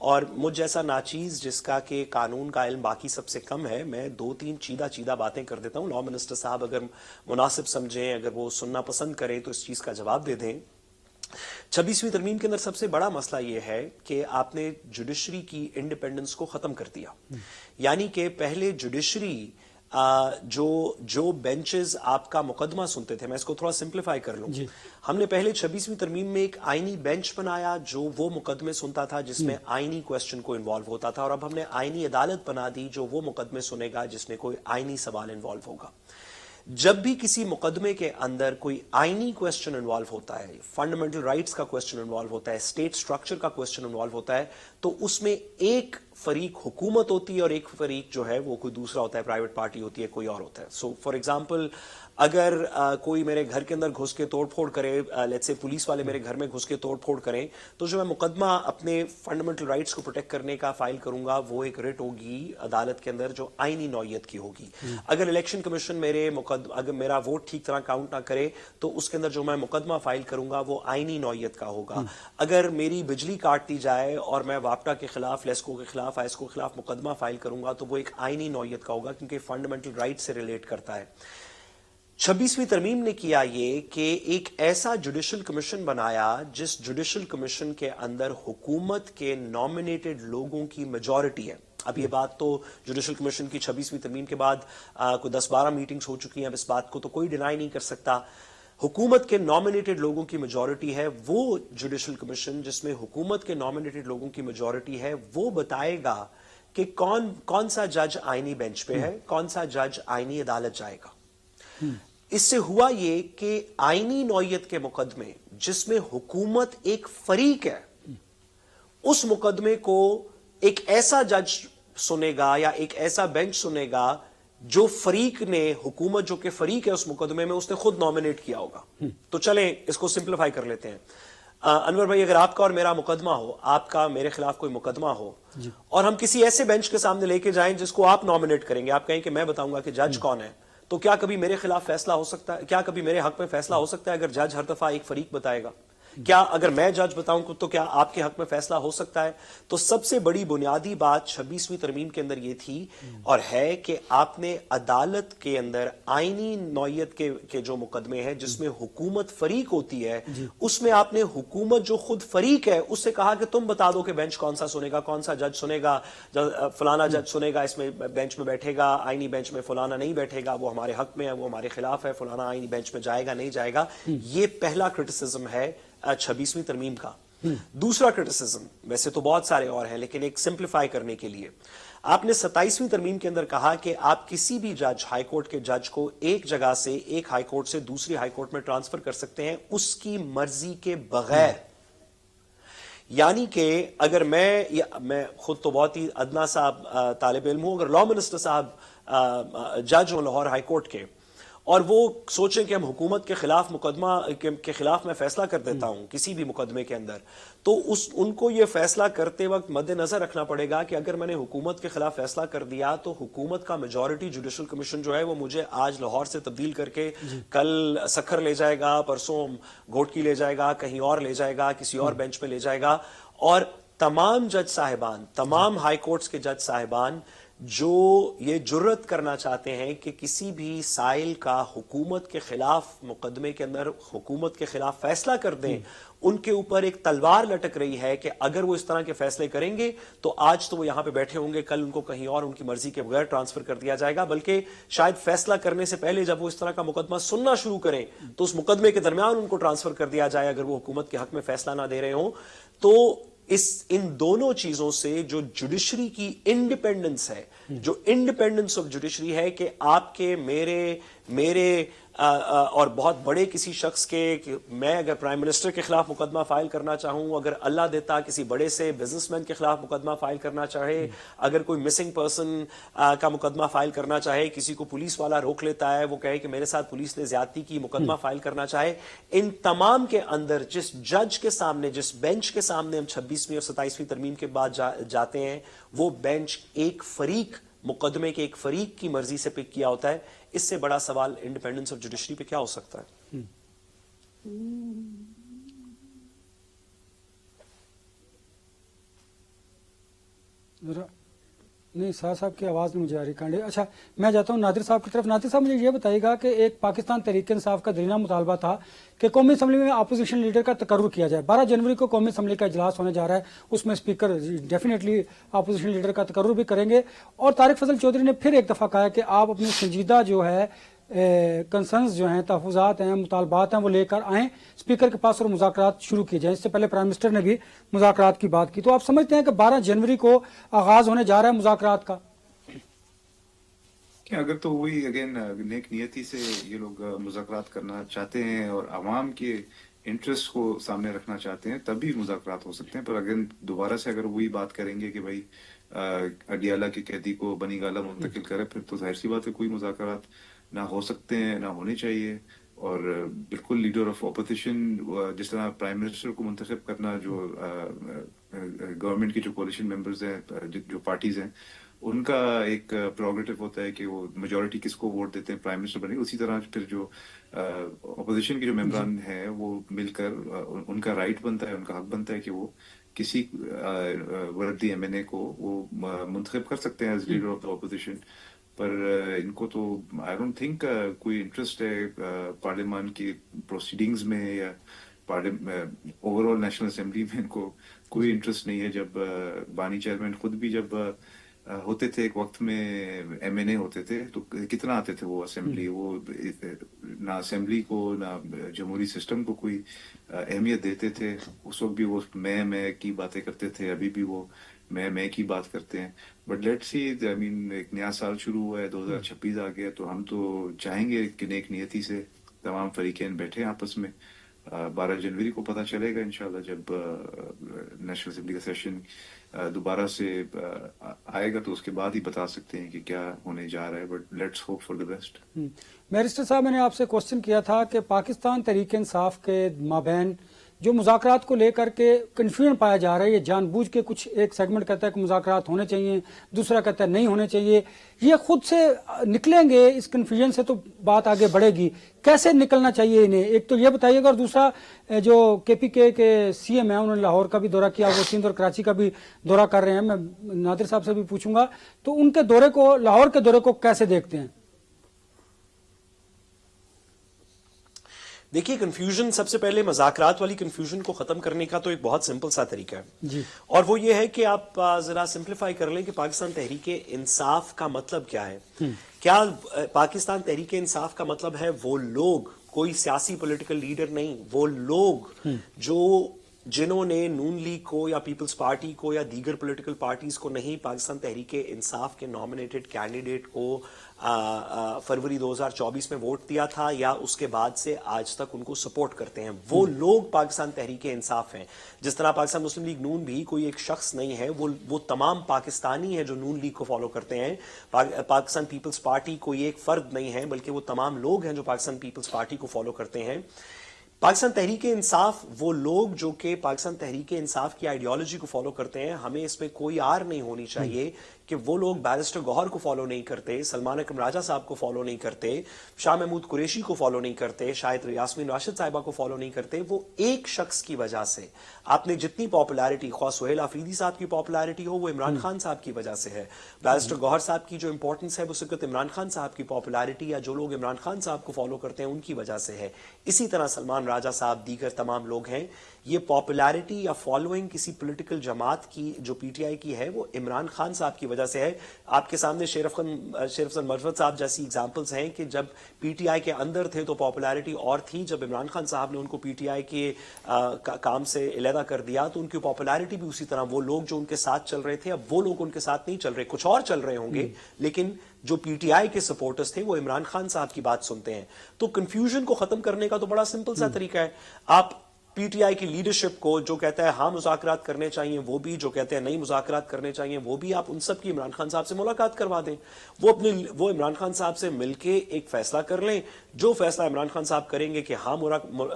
और मुझ जैसा नाचीज जिसका के कानून का इल्म बाकी सबसे कम है, मैं 2-3 चीदा बातें कर देता हूं। लॉ मिनिस्टर साहब अगर मुनासिब समझें, अगर वो सुनना पसंद करें तो इस चीज का जवाब दे दें। 26वीं तरमीम के अंदर सबसे बड़ा मसला यह है कि आपने जुडिशरी की इंडिपेंडेंस को खत्म कर दिया। यानी कि पहले जुडिशरी जो बेंचेस आपका मुकदमा सुनते थे, मैं इसको थोड़ा सिंप्लीफाई कर लूं, हमने पहले 26वीं तरमीम में एक आईनी बेंच बनाया जो वो मुकदमे सुनता था जिसमें आईनी क्वेश्चन को इन्वॉल्व होता था, और अब हमने आईनी अदालत बना दी जो वो मुकदमे सुनेगा जिसमें कोई आईनी सवाल इन्वॉल्व होगा। जब भी किसी मुकदमे के अंदर कोई आईनी क्वेश्चन इन्वॉल्व होता है, फंडामेंटल राइट्स का क्वेश्चन इन्वॉल्व होता है, स्टेट स्ट्रक्चर का क्वेश्चन इन्वॉल्व होता है, तो उसमें एक फरीक हुकूमत होती है और एक फरीक जो है वो कोई दूसरा होता है, प्राइवेट पार्टी होती है, कोई और होता है। सो फॉर एग्जांपल, अगर कोई मेरे घर के अंदर घुस के तोड़फोड़ करे, लेट्स से पुलिस वाले मेरे घर में घुस के तोड़फोड़ करें, तो जो मैं मुकदमा अपने फंडामेंटल राइट्स को प्रोटेक्ट करने का फाइल करूंगा वो एक रिट होगी अदालत के अंदर जो आईनी नौयत की होगी। अगर इलेक्शन कमीशन अगर मेरा वोट ठीक तरह काउंट ना करे तो उसके अंदर जो मैं मुकदमा फाइल करूंगा वो आईनी नौयत का होगा। अगर मेरी बिजली काट दी जाए और मैं वापटा के खिलाफ, लेस्को के खिलाफ فائز کو خلاف مقدمہ فائل کروں گا تو وہ ایک آئینی نوعیت کا ہوگا کیونکہ فنڈامنٹل رائٹ سے ریلیٹ کرتا ہے. 26ویں ترمیم نے کیا یہ کہ ایک ایسا جوڈیشل کمیشن بنایا جس جوڈیشل کمیشن کے اندر حکومت کے نامنیٹڈ لوگوں کی میجورٹی ہے. اب یہ بات تو جوڈیشل کمیشن کی 26ویں ترمیم کے بعد کوئی 10-12 میٹنگز ہو چکی ہیں, اب اس بات کو تو کوئی ڈینائی نہیں کر سکتا. حکومت کے نامنیٹڈ لوگوں کی میجورٹی ہے, وہ جوڈیشل کمیشن جس میں حکومت کے نامنیٹڈ لوگوں کی میجورٹی ہے وہ بتائے گا کہ کون سا جج آئینی بینچ پہ ہے, کون سا جج آئینی عدالت جائے گا. اس سے ہوا یہ کہ آئینی نوعیت کے مقدمے جس میں حکومت ایک فریق ہے, اس مقدمے کو ایک ایسا جج سنے گا یا ایک ایسا بینچ سنے گا جو فریق نے, حکومت جو کہ فریق ہے اس مقدمے میں, اس نے خود نامنیٹ کیا ہوگا. تو چلیں اس کو سمپلیفائی کر لیتے ہیں. انور بھائی, اگر آپ کا اور میرا مقدمہ ہو, آپ کا میرے خلاف کوئی مقدمہ ہو اور ہم کسی ایسے بینچ کے سامنے لے کے جائیں جس کو آپ نامنیٹ کریں گے, آپ کہیں کہ میں بتاؤں گا کہ جج کون ہے, تو کیا کبھی میرے خلاف فیصلہ ہو سکتا ہے, کیا کبھی میرے حق میں فیصلہ ہو سکتا ہے اگر جج ہر دفعہ ایک فریق بتائے گا؟ کیا اگر میں جج بتاؤں تو کیا آپ کے حق میں فیصلہ ہو سکتا ہے؟ تو سب سے بڑی بنیادی بات 26ویں ترمیم کے اندر یہ تھی اور ہے کہ آپ نے عدالت کے اندر آئینی نوعیت کے جو مقدمے ہیں جس میں حکومت فریق ہوتی ہے, اس میں آپ نے حکومت جو خود فریق ہے اس سے کہا کہ تم بتا دو کہ بینچ کون سا سنے گا, کون سا جج سنے گا, فلانا جج سنے گا, اس میں بینچ میں بیٹھے گا, آئینی بینچ میں فلانا نہیں بیٹھے گا, وہ ہمارے حق میں ہے, وہ ہمارے خلاف ہے, فلانا آئینی بینچ میں جائے گا نہیں جائے گا. یہ پہلا کرٹیسزم ہے 26ویں ترمیم کا. دوسرا کرٹیسزم, ویسے تو بہت سارے اور ہیں لیکن ایک سمپلیفائی کرنے کے لیے, آپ نے 27ویں ترمیم کے اندر کہا کہ آپ کسی بھی جج, ہائی کورٹ کے جج کو ایک جگہ سے, ایک ہائی کورٹ سے دوسری ہائی کورٹ میں ٹرانسفر کر سکتے ہیں اس کی مرضی کے بغیر. یعنی کہ اگر میں خود تو بہت ہی ادنا صاحب طالب علم ہوں, اگر لا منسٹر صاحب جج ہوں لاہور ہائی کورٹ کے اور وہ سوچیں کہ ہم حکومت کے خلاف مقدمہ کے خلاف میں فیصلہ کر دیتا ہوں کسی بھی مقدمے کے اندر, تو ان کو یہ فیصلہ کرتے وقت مد نظر رکھنا پڑے گا کہ اگر میں نے حکومت کے خلاف فیصلہ کر دیا تو حکومت کا میجورٹی جوڈیشل کمیشن جو ہے وہ مجھے آج لاہور سے تبدیل کر کے کل سکھر لے جائے گا, پرسوں گھوٹکی لے جائے گا, کہیں اور لے جائے گا, کسی اور بینچ پہ لے جائے گا. اور تمام جج صاحبان, تمام ہائی کورٹس کے جج صاحبان جو یہ جرت کرنا چاہتے ہیں کہ کسی بھی سائل کا حکومت کے خلاف مقدمے کے اندر حکومت کے خلاف فیصلہ کر دیں, ان کے اوپر ایک تلوار لٹک رہی ہے کہ اگر وہ اس طرح کے فیصلے کریں گے تو آج تو وہ یہاں پہ بیٹھے ہوں گے, کل ان کو کہیں اور ان کی مرضی کے بغیر ٹرانسفر کر دیا جائے گا, بلکہ شاید فیصلہ کرنے سے پہلے جب وہ اس طرح کا مقدمہ سننا شروع کریں تو اس مقدمے کے درمیان ان کو ٹرانسفر کر دیا جائے اگر وہ حکومت کے حق میں فیصلہ نہ دے رہے ہوں. تو ان دونوں چیزوں سے جو جوڈیشری کی انڈیپینڈنس ہے, جو انڈیپینڈنس آف جوڈیشری ہے کہ آپ کے میرے اور بہت بڑے کسی شخص کے, میں اگر پرائم منسٹر کے خلاف مقدمہ فائل کرنا چاہوں, اگر اللہ دیتا کسی بڑے سے بزنس مین کے خلاف مقدمہ فائل کرنا چاہے, اگر کوئی مسنگ پرسن کا مقدمہ فائل کرنا چاہے, کسی کو پولیس والا روک لیتا ہے, وہ کہے کہ میرے ساتھ پولیس نے زیادتی کی, مقدمہ فائل کرنا چاہے, ان تمام کے اندر جس جج کے سامنے, جس بینچ کے سامنے ہم 26ویں اور 27ویں ترمیم کے بعد جاتے ہیں, وہ بینچ ایک فریق, مقدمے کے ایک فریق کی مرضی سے پک کیا ہوتا ہے. اس سے بڑا سوال انڈیپینڈنس آف جوڈیشری پہ کیا ہو سکتا ہے؟ نہیں, صاحب کی آواز نہیں مجھے آ رہی کانڈے. اچھا, میں جاتا ہوں نادر صاحب کی طرف. نادر صاحب, مجھے یہ بتائیے گا کہ ایک پاکستان تحریک انصاف کا دیرینہ مطالبہ تھا کہ قومی اسمبلی میں اپوزیشن لیڈر کا تقرر کیا جائے. 12 جنوری کو قومی اسمبلی کا اجلاس ہونے جا رہا ہے, اس میں اسپیکر ڈیفینیٹلی اپوزیشن لیڈر کا تقرر بھی کریں گے. اور طارق فضل چودھری نے پھر ایک دفعہ کہا کہ آپ اپنی سنجیدہ جو ہے کنسرنز جو ہیں, تحفظات ہیں, مطالبات ہیں, وہ لے کر آئیں اسپیکر کے پاس اور مذاکرات شروع کیے جائیں. اس سے پہلے پرائم منسٹر نے بھی مذاکرات کی بات کی. تو آپ سمجھتے ہیں کہ 12 جنوری کو آغاز ہونے جا رہا ہے مذاکرات کا؟ کہ اگر تو وہی اگین نیک نیتی سے یہ لوگ مذاکرات کرنا چاہتے ہیں اور عوام کے انٹرسٹ کو سامنے رکھنا چاہتے ہیں تب بھی مذاکرات ہو سکتے ہیں. پر اگر دوبارہ سے اگر وہی بات کریں گے کہ بھائی اڈیالہ کے قیدی کو بنی گالہ منتقل کرے, پھر تو ظاہر سی بات ہے کوئی مذاکرات نہ ہو سکتے ہیں, نہ ہونے چاہیے. اور بالکل لیڈر آف اپوزیشن جس طرح پرائم منسٹر کو منتخب کرنا, جو گورنمنٹ کے جو کولیشن ممبرز ہیں, جو پارٹیز ہیں, ان کا ایک پروگریٹو ہوتا ہے کہ وہ میجورٹی کس کو ووٹ دیتے ہیں پرائم منسٹر بنے. اسی طرح پھر جو اپوزیشن کے جو ممبران ہیں وہ مل کر ان کا رائٹ بنتا ہے, ان کا حق بنتا ہے کہ وہ کسی وردی MNA کو وہ منتخب کر سکتے ہیں as leader of the opposition. پر ان کو تو آئی ڈونٹ تھنک کوئی انٹرسٹ ہے پارلیمان کی پروسیڈنگز میں یا اوور آل نیشنل اسمبلی میں. ان کو کوئی انٹرسٹ نہیں ہے. جب بانی چیئرمین خود بھی جب ہوتے تھے ایک وقت میں MNA ہوتے تھے تو کتنا آتے تھے وہ اسمبلی. وہ نہ اسمبلی کو نہ جمہوری سسٹم کو کوئی اہمیت دیتے تھے. اس وقت بھی وہ میں کی باتیں کرتے تھے. ابھی بھی وہ میں کی بات کرتے ہیں. بٹ لیٹ سی آئی مین ایک نیا سال شروع ہوا ہے, 2026 آ گیا, تو ہم تو چاہیں گے کہ نیک نیتی سے تمام فریقین بیٹھیں آپس میں. 12 جنوری کو پتہ چلے گا انشاءاللہ جب نیشنل اسمبلی کا سیشن دوبارہ سے آئے گا, تو اس کے بعد ہی بتا سکتے ہیں کہ کیا ہونے جا رہا ہے. But let's hope for the best. Barrister صاحب, میں نے آپ سے کوشچن کیا تھا کہ پاکستان تحریک انصاف کے مابین جو مذاکرات کو لے کر کے کنفیوژن پایا جا رہا ہے, یہ جان بوجھ کے کچھ ایک سیگمنٹ کہتا ہے کہ مذاکرات ہونے چاہیے, دوسرا کہتا ہے نہیں ہونے چاہیے, یہ خود سے نکلیں گے اس کنفیوژن سے تو بات آگے بڑھے گی. کیسے نکلنا چاہیے انہیں, ایک تو یہ بتائیے گا, اور دوسرا جو KPK کے CM ہیں انہوں نے لاہور کا بھی دورہ کیا, وہ سندھ اور کراچی کا بھی دورہ کر رہے ہیں. میں نادر صاحب سے بھی پوچھوں گا تو ان کے دورے کو, لاہور کے دورے کو کیسے دیکھتے ہیں؟ دیکھیے, کنفیوژن سب سے پہلے مذاکرات والی کنفیوژن کو ختم کرنے کا تو ایک بہت سمپل سا طریقہ ہے جی, اور وہ یہ ہے کہ آپ ذرا سمپلیفائی کر لیں کہ پاکستان تحریک انصاف کا مطلب کیا ہے. کیا پاکستان تحریک انصاف کا مطلب ہے وہ لوگ, کوئی سیاسی پولیٹیکل لیڈر نہیں, وہ لوگ جنہوں نے نون لیگ کو یا پیپلز پارٹی کو یا دیگر پولیٹیکل پارٹیز کو نہیں, پاکستان تحریک انصاف کے نامنیٹڈ کینڈیڈیٹ کو فروری 2024 میں ووٹ دیا تھا یا اس کے بعد سے آج تک ان کو سپورٹ کرتے ہیں, وہ لوگ پاکستان تحریک انصاف ہیں. جس طرح پاکستان مسلم لیگ نون بھی کوئی ایک شخص نہیں ہے, وہ تمام پاکستانی ہیں جو نون لیگ کو فالو کرتے ہیں. پاکستان پیپلز پارٹی کوئی ایک فرد نہیں ہے بلکہ وہ تمام لوگ ہیں جو پاکستان پیپلز پارٹی کو فالو کرتے ہیں. پاکستان تحریک انصاف وہ لوگ جو کہ پاکستان تحریک انصاف کی آئیڈیالوجی کو فالو کرتے ہیں. ہمیں اس میں کوئی آر نہیں ہونی چاہیے کہ وہ لوگ بیرسٹر گوہر کو فالو نہیں کرتے, سلمان اکرم راجہ صاحب کو فالو نہیں کرتے, شاہ محمود قریشی کو فالو نہیں کرتے, شاید یاسمین راشد صاحبہ کو فالو نہیں کرتے. وہ ایک شخص کی وجہ سے آپ نے جتنی پاپولیرٹی, خواہ سہیل آفریدی صاحب کی پاپولیرٹی ہو, وہ عمران خان صاحب کی وجہ سے ہے. بیرسٹر گوہر صاحب کی جو امپورٹنس ہے وہ صرف عمران خان صاحب کی پاپولیرٹی یا جو لوگ عمران خان صاحب کو فالو کرتے ہیں ان کی وجہ سے ہے. اسی طرح سلمان راجہ صاحب, دیگر تمام لوگ ہیں. یہ پاپولیرٹی یا فالوئنگ کسی پولیٹیکل جماعت کی جو PTI کی ہے وہ عمران خان صاحب کی وجہ سے ہے. آپ کے سامنے شیرف حسن مرفت صاحب جیسی ایگزامپلز ہیں کہ جب PTI کے اندر تھے تو پاپولیرٹی اور تھی, جب عمران خان صاحب نے ان کو PTI کے کام سے علیحدہ کر دیا تو ان کی پاپولیرٹی بھی اسی طرح. وہ لوگ جو ان کے ساتھ چل رہے تھے اب وہ لوگ ان کے ساتھ نہیں چل رہے, کچھ اور چل رہے ہوں گے, لیکن جو PTI کے سپورٹرز تھے وہ عمران خان صاحب کی بات سنتے ہیں. تو کنفیوژن کو ختم کرنے کا تو بڑا سمپل سا طریقہ ہے. آپ PTI کی لیڈرشپ کو جو کہتا ہے ہاں مذاکرات کرنے چاہیے وہ بھی, جو کہتے ہیں نہیں مذاکرات کرنے چاہیے وہ بھی, آپ ان سب کی عمران خان صاحب سے ملاقات کروا دیں. وہ عمران خان صاحب سے مل کے ایک فیصلہ کر لیں. جو فیصلہ عمران خان صاحب کریں گے کہ ہاں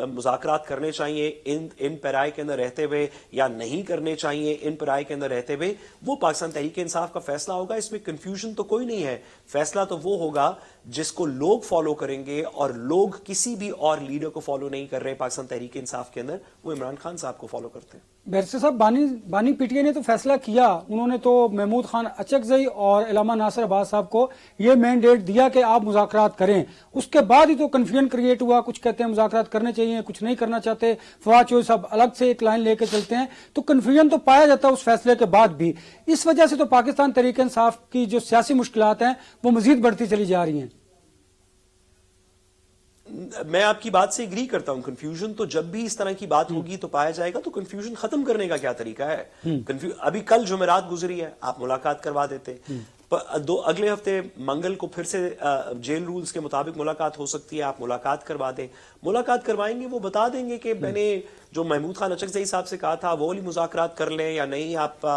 مذاکرات کرنے چاہیے ان پیرائے کے اندر رہتے ہوئے یا نہیں کرنے چاہیے ان پیرائے کے اندر رہتے ہوئے, وہ پاکستان تحریک انصاف کا فیصلہ ہوگا. اس میں کنفیوژن تو کوئی نہیں ہے. فیصلہ تو وہ ہوگا جس کو لوگ فالو کریں گے, اور لوگ کسی بھی اور لیڈر کو فالو نہیں کر رہے پاکستان تحریک انصاف کے اندر, وہ عمران خان صاحب کو فالو کرتے ہیں. بیرسٹر صاحب, بانی PTI نے تو فیصلہ کیا, انہوں نے تو محمود خان اچکزئی اور علامہ ناصر عباس صاحب کو یہ مینڈیٹ دیا کہ آپ مذاکرات کریں. اس کے بعد ہی تو کنفیوژن کریٹ ہوا, کچھ کہتے ہیں مذاکرات کرنے چاہیے, کچھ نہیں کرنا چاہتے. فواد چوہدری صاحب الگ سے ایک لائن لے کے چلتے ہیں, تو کنفیوژن تو پایا جاتا ہے اس فیصلے کے بعد بھی. اس وجہ سے تو پاکستان تحریک انصاف کی جو سیاسی مشکلات ہیں وہ مزید بڑھتی چلی جا رہی ہیں. میں آپ کی بات سے اگری کرتا ہوں. کنفیوژن تو جب بھی اس طرح کی بات ہوگی تو پایا جائے گا. تو کنفیوژن ختم کرنے کا کیا طریقہ ہے؟ ابھی کل جمعرات گزری ہے, آپ ملاقات کروا دیتے. اگلے ہفتے منگل کو پھر سے جیل رولز کے مطابق ملاقات ہو سکتی ہے, آپ ملاقات کروا دیں. ملاقات کروائیں گے, وہ بتا دیں گے کہ میں نے جو محمود خان اچکزئی صاحب سے کہا تھا وہ والی مذاکرات کر لیں یا نہیں, آپ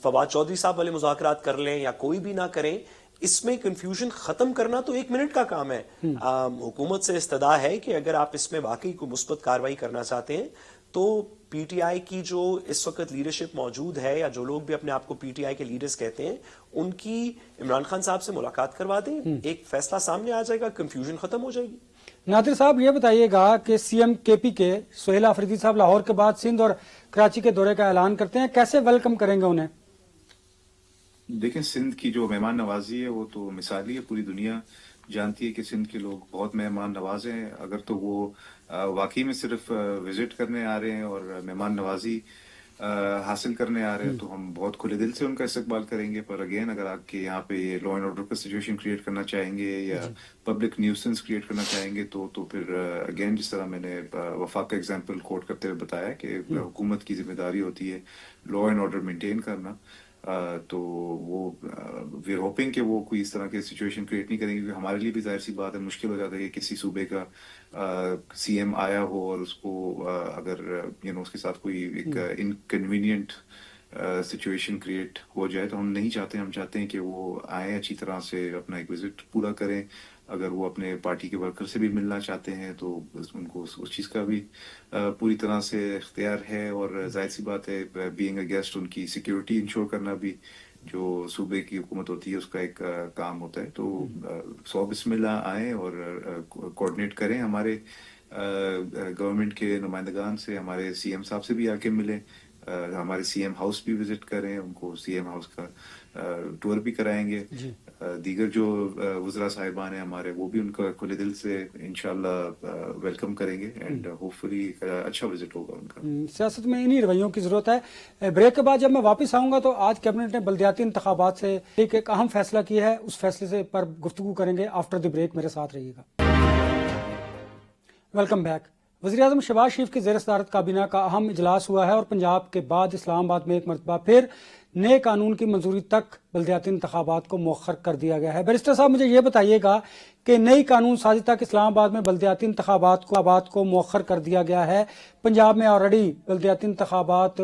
فواد چودھری صاحب والے مذاکرات کر لیں یا کوئی بھی نہ کریں. اس میں کنفیوژن ختم کرنا تو 1 منٹ کا کام ہے. حکومت سے استدعا ہے کہ اگر آپ اس میں واقعی کوئی مثبت کارروائی کرنا چاہتے ہیں تو PTI کی جو اس وقت لیڈرشپ موجود ہے یا جو لوگ بھی اپنے آپ کو PTI کے لیڈرز کہتے ہیں ان کی عمران خان صاحب سے ملاقات کروا دیں. ایک فیصلہ سامنے آ جائے گا, کنفیوژن ختم ہو جائے گی. नादिर साहब ये बताइएगा कि सीएम केपी के सुहेल आफरीदी साहब लाहौर के बाद सिंध और कराची के दौरे का ऐलान करते हैं, कैसे वेलकम करेंगे उन्हें? देखें, सिंध की जो मेहमान नवाजी है वो तो मिसाली है। पूरी दुनिया जानती है कि सिंध के लोग बहुत मेहमान नवाज हैं। अगर तो वो वाकई में सिर्फ विजिट करने आ रहे हैं और मेहमान नवाजी हासिल करने आ रहे हैं तो हम बहुत खुले दिल से उनका इस्तकबाल करेंगे। पर अगेन, अगर आपके यहाँ पे ये लॉ एंड ऑर्डर का सिचुएशन क्रिएट करना चाहेंगे या पब्लिक न्यूसेंस क्रिएट करना चाहेंगे तो फिर अगेन, जिस तरह मैंने वफाक का एग्जांपल कोट करते हुए बताया कि हुकूमत की जिम्मेदारी होती है लॉ एंड ऑर्डर मेंटेन करना, तो वो वी आर होपिंग कि वो कोई इस तरह के सिचुएशन क्रिएट नहीं करेंगे, क्योंकि हमारे लिए भी जाहिर सी बात है, मुश्किल हो जाता है कि किसी सूबे का सीएम आया हो और उसको अगर उसके साथ कोई एक इनकन्वीनियंट सिचुएशन क्रिएट हो जाए तो हम नहीं चाहते। हम चाहते हैं कि वो आए, अच्छी तरह से अपना एक विजिट पूरा करें। अगर वो अपने पार्टी के वर्कर से भी मिलना चाहते हैं तो उनको उस चीज़ का भी पूरी तरह से इख्तियार है। और जाहिर सी बात है, बीइंग अ गेस्ट उनकी सिक्योरिटी इंश्योर करना भी जो सूबे की हुकूमत होती है उसका एक काम होता है। तो सौ बिस्मिल्लाह आए और कोऑर्डिनेट करें। हमारे गवर्नमेंट के नुमाइंदगान से, हमारे सीएम साहब से भी आके मिलें, हमारे सीएम हाउस भी विजिट करें, उनको सीएम हाउस का टूर भी कराएंगे। दीगर जो वज़रा साहिबान हैं हमारे, वो भी उनका खुले दिल से इंशाल्लाह वेलकम करेंगे एंड होपफुली अच्छा विजिट होगा उनका। सियासत में इन्हीं रवैयों की जरूरत है। ब्रेक के बाद जब मैं वापस आऊंगा तो आज कैबिनेट ने बल्दियाती इंतखाबात से एक अहम फैसला किया है, उस फैसले से पर गुफ्तगू करेंगे। आफ्टर द ब्रेक मेरे साथ रहिएगा। Welcome back. वज़ीर-ए-आज़म शहबाज शरीफ की ज़ेर सदारत काबीना का अहम इजलास हुआ है और पंजाब के बाद इस्लामाबाद में एक मरतबा फिर नए कानून की मंजूरी तक बल्दियाती इंतखाबात को मौखर कर दिया गया है। बैरिस्टर साहब, मुझे ये बताइएगा कि नई कानून साजी तक इस्लामाबाद में बल्दियाती इंतखाबात को मौखर कर दिया गया है। पंजाब में ऑलरेडी बल्दियाती इंतखाबात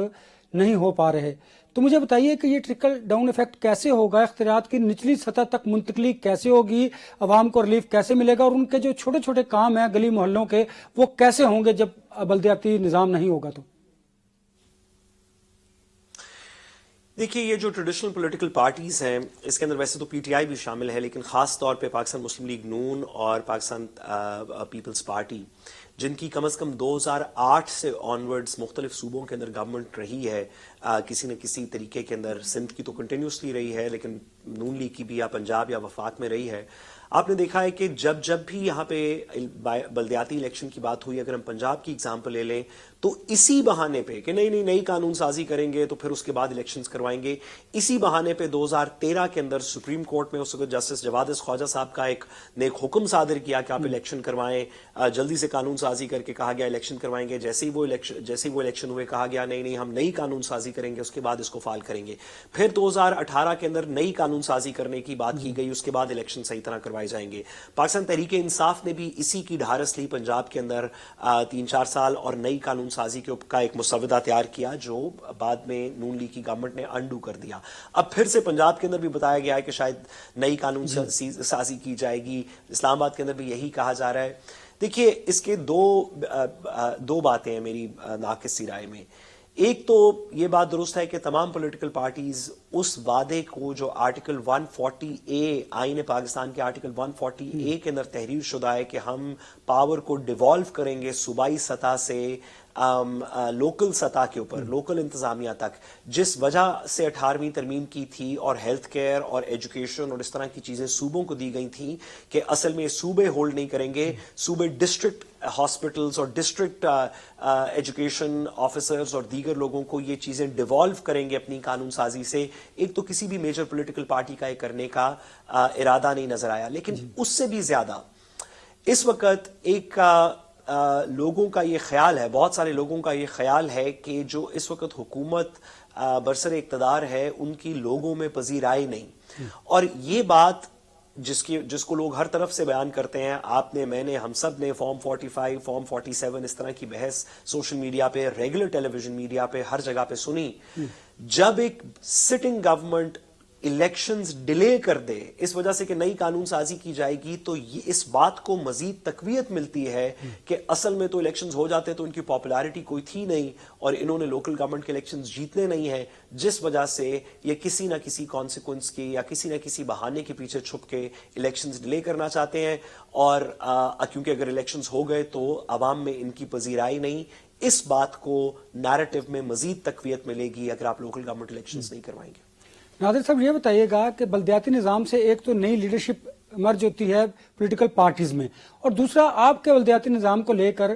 नहीं हो पा रहे, तो मुझे बताइए कि ये ट्रिकल डाउन इफेक्ट कैसे होगा, इख्तियारात की निचली सतह तक मुंतकली कैसे होगी, आवाम को रिलीफ कैसे मिलेगा और उनके जो छोटे छोटे काम हैं गली मोहल्लों के वो कैसे होंगे जब बल्दियाती निज़ाम नहीं होगा? तो देखिए, ये जो ट्रेडिशनल पॉलिटिकल पार्टीज़ हैं, इसके अंदर वैसे तो पीटीआई भी शामिल है, लेकिन ख़ास तौर पे पाकिस्तान मुस्लिम लीग नून और पाकिस्तान पीपल्स पार्टी, जिनकी कम अज़ कम 2008 से ऑनवर्ड्स मुख्तलिफ सूबों के अंदर गवर्नमेंट रही है, किसी न किसी तरीके के अंदर। सिंध की तो कंटिन्यूसली रही है, लेकिन नून लीग की भी या पंजाब या वफाक में रही है। आपने देखा है कि जब भी यहाँ पे बल्दियाती इलेक्शन की बात हुई, अगर हम पंजाब की एग्जाम्पल ले लें, तो इसी बहाने पे कि नई कानून साजी करेंगे तो फिर उसके बाद इलेक्शंस करवाएंगे, इसी बहाने पे 2013 के अंदर सुप्रीम कोर्ट में उस वक्त जस्टिस जवाद ख्वाजा साहब का एक नेक हुक्म सादर किया कि आप इलेक्शन करवाएं। जल्दी से कानून साजी करके कहा गया इलेक्शन करवाएंगे। जैसे ही वो इलेक्शन हुए कहा गया नहीं हम नई कानून साजी करेंगे, उसके बाद इसको फाल करेंगे। फिर 2018 के अंदर नई कानून साजी करने की बात की गई, उसके बाद इलेक्शन सही तरह करवाए जाएंगे। पाकिस्तान तहरीक इंसाफ ने भी इसी की ढारस ली, पंजाब के अंदर 3-4 साल और नई कानून साजी का एक मुसवदा तैयार किया, जो बाद में नून लीग की गवर्नमेंट ने अंडू कर दिया। अब फिर से पंजाब के अंदर भी बताया गया है कि शायद नई कानून साजी की जाएगी। इस्लामाबाद के अंदर भी यही कहा जा रहा है। देखिए, इसके दो बातें हैं मेरी नाकिस सी राय में। एक तो ये बात दुरुस्त है कि तमाम पॉलिटिकल पार्टीज उस वादे को जो आर्टिकल 140A आईन पाकिस्तान के आर्टिकल 140A के अंदर तहरीर शुदा है कि हम पावर को डिवॉल्व करेंगे सूबाई सतह से लोकल सतह के ऊपर, लोकल इंतजामिया तक, जिस वजह से 18वीं तरमीम की थी और हेल्थ केयर और एजुकेशन और इस तरह की चीजें सूबों को दी गई थी कि असल में सूबे होल्ड नहीं करेंगे, सूबे डिस्ट्रिक्ट हॉस्पिटल्स और डिस्ट्रिक्ट एजुकेशन ऑफिसर्स और दीगर लोगों को ये चीजें डिवॉल्व करेंगे अपनी कानून साजी से। एक तो किसी भी मेजर पॉलिटिकल पार्टी का ये करने का इरादा नहीं नजर आया, लेकिन उससे भी ज्यादा इस वक्त एक लोगों का ये ख्याल है, बहुत सारे लोगों का ये ख्याल है कि जो इस वक्त हुकूमत बरसर इक़्तिदार है उनकी लोगों में पजीराई नहीं। और ये बात जिसको लोग हर तरफ से बयान करते हैं, आपने, मैंने, हम सब ने फॉर्म 45, फॉर्म 47 इस तरह की बहस सोशल मीडिया पे, रेगुलर टेलीविजन मीडिया पे, हर जगह पे सुनी। जब एक सिटिंग गवर्नमेंट الیکشنز ڈیلے کر دے اس وجہ سے کہ نئی قانون سازی کی جائے گی، تو یہ اس بات کو مزید تقویت ملتی ہے کہ اصل میں تو الیکشنز ہو جاتے تو ان کی پاپولیرٹی کوئی تھی نہیں اور انہوں نے لوکل گورنمنٹ کے الیکشنز جیتنے نہیں ہیں، جس وجہ سے یہ کسی نہ کسی کانسیکوینس کی یا کسی نہ کسی بہانے کے پیچھے چھپ کے الیکشنز ڈیلے کرنا چاہتے ہیں۔ اور کیونکہ اگر الیکشنز ہو گئے تو عوام میں ان کی پذیرائی نہیں، اس بات کو نیریٹو میں مزید تقویت ملے گی اگر آپ لوکل گورنمنٹ الیکشنز نہیں کروائیں گے۔ ناظر صاحب یہ بتائیے گا کہ بلدیاتی نظام سے ایک تو نئی لیڈرشپ مرج ہوتی ہے پولیٹیکل پارٹیز میں، اور دوسرا آپ کے بلدیاتی نظام کو لے کر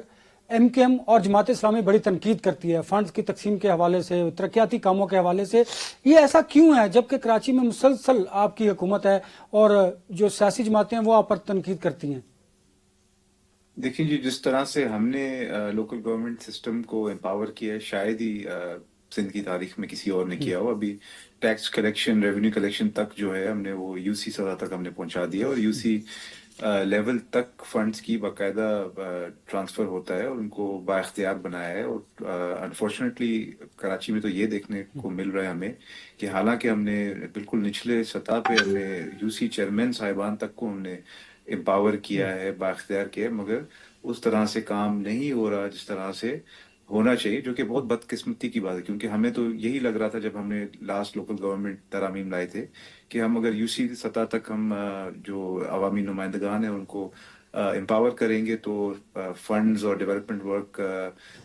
ایم کیو ایم اور جماعت اسلامی بڑی تنقید کرتی ہے فنڈز کی تقسیم کے حوالے سے، ترقیاتی کاموں کے حوالے سے۔ یہ ایسا کیوں ہے جبکہ کراچی میں مسلسل آپ کی حکومت ہے اور جو سیاسی جماعتیں ہیں وہ آپ پر تنقید کرتی ہیں؟ دیکھیں جی، جس طرح سے ہم نے لوکل گورنمنٹ سسٹم کو امپاور کیا ہے، شاید ہی سندھ کی تاریخ میں کسی اور نے کیا ہو۔ ابھی ٹیکس کلیکشن، ریونیو کلیکشن تک جو ہے ہم نے وہ یو سی سطح تک ہم نے پہنچا دیا، اور یو سی لیول تک فنڈز کی باقاعدہ ٹرانسفر ہوتا ہے اور ان کو با اختیار بنایا ہے۔ اور انفارچونیٹلی کراچی میں تو یہ دیکھنے کو مل رہا ہے ہمیں کہ حالانکہ ہم نے بالکل نچلے سطح پہ ہم نے یو سی چیئرمین صاحبان تک کو ہم نے امپاور کیا ہے، با اختیار کیا ہے، مگر اس طرح سے کام نہیں ہو رہا جس طرح سے ہونا چاہیے، جو کہ بہت بدقسمتی کی بات ہے۔ کیونکہ ہمیں تو یہی لگ رہا تھا جب ہم نے لاسٹ لوکل گورنمنٹ ترامیم لائے تھے کہ ہم اگر یو سی سطح تک ہم جو عوامی نمائندگان ہیں ان کو امپاور کریں گے تو فنڈز اور ڈیولپمنٹ ورک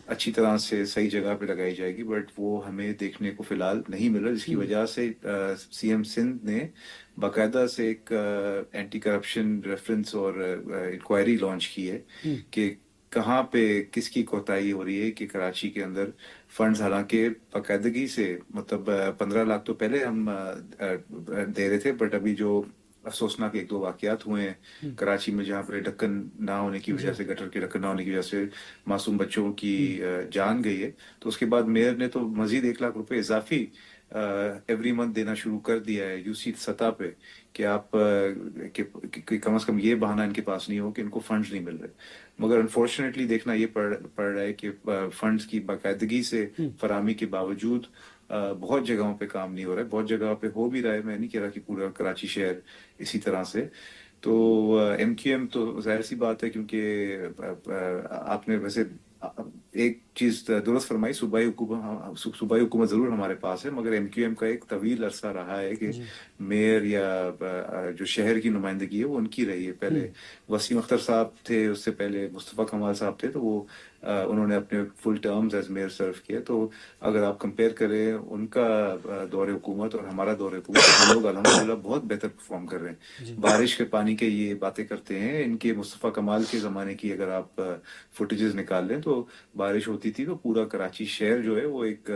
اچھی طرح سے صحیح جگہ پہ لگائی جائے گی، بٹ وہ ہمیں دیکھنے کو فی الحال نہیں مل رہا، جس کی وجہ سے سی ایم سندھ نے باقاعدہ سے ایک اینٹی کرپشن ریفرنس اور انکوائری لانچ کی ہے کہ کہاں پہ کس کی کوتاہی ہو رہی ہے کہ کراچی کے اندر فنڈز حالانکہ باقاعدگی سے مطلب 15 لاکھ تو پہلے ہم دے رہے تھے، بٹ ابھی جو افسوسناک ایک دو واقعات ہوئے ہیں کراچی میں جہاں پر ڈھکن نہ ہونے کی وجہ سے، گٹر کے ڈھکن نہ ہونے کی وجہ سے معصوم بچوں کی جان گئی ہے، تو اس کے بعد میئر نے تو مزید 1 لاکھ روپے اضافی ایوری منتھ دینا شروع کر دیا ہے یو سی سطح پہ کہ آپ کہ کم از کم یہ بہانہ ان کے پاس نہیں ہو کہ ان کو فنڈز نہیں مل رہے۔ مگر انفارچونیٹلی دیکھنا یہ پڑ رہا ہے کہ فنڈز کی باقاعدگی سے فراہمی کے باوجود بہت جگہوں پہ کام نہیں ہو رہا ہے، بہت جگہوں پہ ہو بھی رہا ہے، میں نہیں کہہ رہا کہ پورا کراچی شہر اسی طرح سے۔ تو ایم کیو ایم تو ظاہر سی بات ہے، کیونکہ آپ نے ویسے ایک چیز درست فرمائی، صوبائی حکومت ضرور ہمارے پاس ہے، مگر ایم کیو ایم کا ایک طویل عرصہ رہا ہے کہ میئر یا جو شہر کی نمائندگی ہے وہ ان کی رہی ہے۔ پہلے وسیم اختر صاحب تھے، اس سے پہلے مصطفیٰ کمال صاحب تھے، تو وہ انہوں نے اپنے فل ٹرمز ایز میئر سرو کیا۔ تو اگر آپ کمپیئر کریں ان کا دور حکومت اور ہمارا دور حکومت، ہم لوگ الحمدللہ بہت بہتر پرفارم کر رہے ہیں۔ بارش کے پانی کے یہ باتیں کرتے ہیں، ان کے مصطفیٰ کمال کے زمانے کی اگر آپ فوٹیجز نکال لیں تو بارش ہوتی تھی تو پورا کراچی شہر جو ہے وہ ایک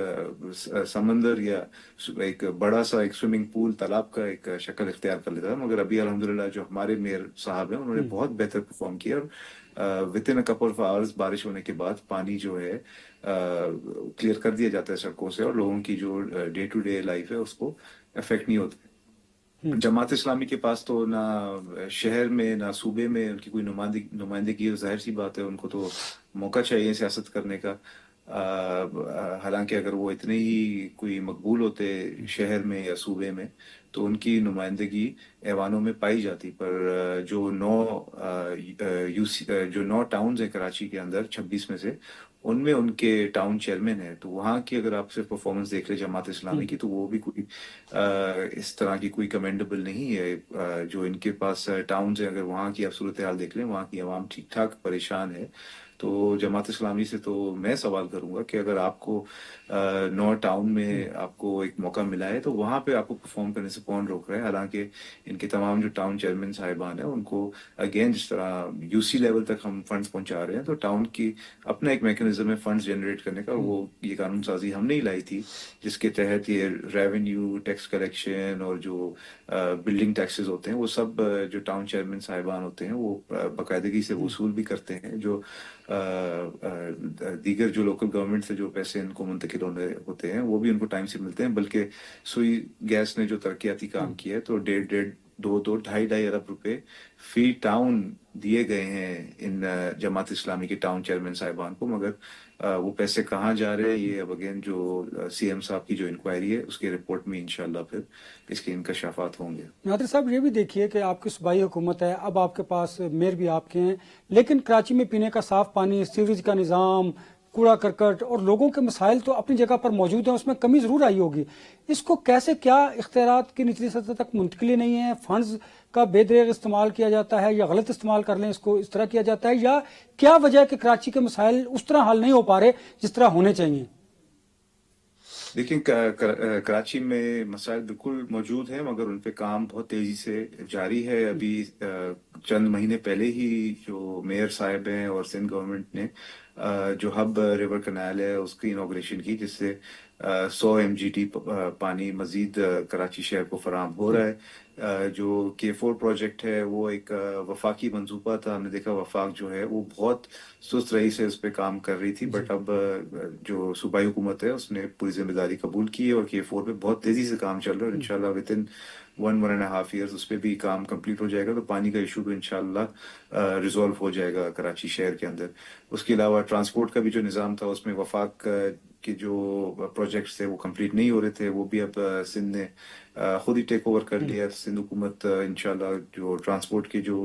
سمندر یا ایک بڑا سا ایک سوئمنگ پول، تالاب کا ایک شکل اختیار کر لیتا تھا۔ مگر ابھی الحمدللہ جو ہمارے میئر صاحب ہیں انہوں نے بہت بہتر پرفارم کیا، اور with in couple of hours بارش ہونے کے بعد پانی جو ہے کلیئر کر دیا جاتا ہے سڑکوں سے، اور لوگوں کی جو ڈے ٹو ڈے لائف ہے اس کو افیکٹ نہیں ہوتا۔ جماعت اسلامی کے پاس تو نہ شہر میں نہ صوبے میں ان کی کوئی نمائندگی ہے، ظاہر سی بات ہے ان کو تو موقع چاہیے سیاست کرنے کا۔ حالانکہ اگر وہ اتنے ہی کوئی مقبول ہوتے شہر میں یا صوبے میں تو ان کی نمائندگی ایوانوں میں پائی جاتی، پر جو 9 ٹاؤنز ہیں کراچی کے اندر 26 میں سے، ان میں ان کے ٹاؤن چیئرمین ہیں، تو وہاں کی اگر آپ سے پرفارمنس دیکھ لیں جماعت اسلامی کی تو وہ بھی کوئی اس طرح کی کوئی کمینڈیبل نہیں ہے۔ جو ان کے پاس ٹاؤنز ہیں، اگر وہاں کی آپ صورتحال دیکھ لیں، وہاں کی عوام ٹھیک ٹھاک پریشان ہے۔ تو جماعت اسلامی سے تو میں سوال کروں گا کہ اگر آپ کو 9 ٹاؤن میں آپ کو ایک موقع ملا ہے تو وہاں پہ آپ کو پرفارم کرنے سے کون روک رہا ہے؟ حالانکہ ان کے تمام جو ٹاؤن چیئرمین صاحبان ہیں ان کو اگین جس طرح یو سی لیول تک ہم فنڈز پہنچا رہے ہیں، تو ٹاؤن کی اپنا ایک میکنزم ہے فنڈز جنریٹ کرنے کا، وہ یہ قانون سازی ہم نے ہی لائی تھی جس کے تحت یہ ریونیو ٹیکس کلیکشن اور جو بلڈنگ ٹیکسز ہوتے ہیں وہ سب جو ٹاؤن چیئرمین صاحبان ہوتے ہیں وہ باقاعدگی سے وصول بھی کرتے ہیں۔ جو دیگر جو لوکل گورنمنٹ سے جو پیسے ان کو منتقل ہوتے ہیں وہ بھی ان کو ٹائم سے ملتے ہیں، بلکہ سوئی گیس نے جو ترقیاتی کام کیا ہے تو 1.5 ढाई अरब रुपए फी टाउन दिए गए हैं इन जमात इस्लामी के टाउन चेयरमैन साहिबान को, मगर वो पैसे कहाँ जा रहे हैं ये अब अगेन जो सीएम साहब की जो इंक्वायरी है उसके रिपोर्ट में इंशाल्लाह फिर इसके इंकशाफात होंगे। नादिर साहब, ये भी देखिए कि आपकी सूबाई हुकूमत है, अब आपके पास मेयर भी आपके हैं, लेकिन कराची में पीने का साफ पानी, सीवरेज का निज़ाम, कूड़ा करकट और लोगों के मसाइल तो अपनी जगह पर मौजूद हैं, उसमें कमी ज़रूर आई होगी। इसको कैसे, क्या इख्तियारात की निचली सतह तक मुंतकिली नहीं है, फंड्स का बेदरेग इस्तेमाल किया जाता है या गलत इस्तेमाल कर लें इसको, इस तरह किया जाता है, या क्या वजह है कि कराची के मसाइल उस तरह हल नहीं हो पा रहे जिस तरह होने चाहिए? देखिए, कराची में मसाइल बिल्कुल मौजूद हैं, मगर उन पे काम बहुत तेजी से जारी है। अभी चंद महीने पहले ही जो मेयर साहब हैं और सिंध गवर्नमेंट ने जो हब रिवर कैनाल है उसकी इनॉग्रेशन की, जिससे 100 MGT पानी मजीद कराची शहर को फराहम हो रहा है। जो K4 प्रोजेक्ट है वो एक वफाकी मंसूबा था, हमने देखा वफाक जो है वो बहुत सुस्त रही से उस पर काम कर रही थी, बट अब जो सूबाई हुकूमत है उसने पूरी जिम्मेदारी कबूल की है और K4 पे बहुत तेजी से काम चल रहा है और इंशाल्लाह विद इन 1.5 years उस पर भी काम कंप्लीट हो जाएगा, तो पानी का इशू भी इंशाल्लाह रिजॉल्व हो जाएगा कराची शहर के अंदर। उसके अलावा ट्रांसपोर्ट का भी जो निज़ाम था उसमें वफाक के जो प्रोजेक्ट्स थे वो कंप्लीट नहीं हो रहे थे, वो भी अब सिंध ने खुद ही टेक ओवर कर लिया। सिंध हुकूमत इंशाल्लाह जो ट्रांसपोर्ट की जो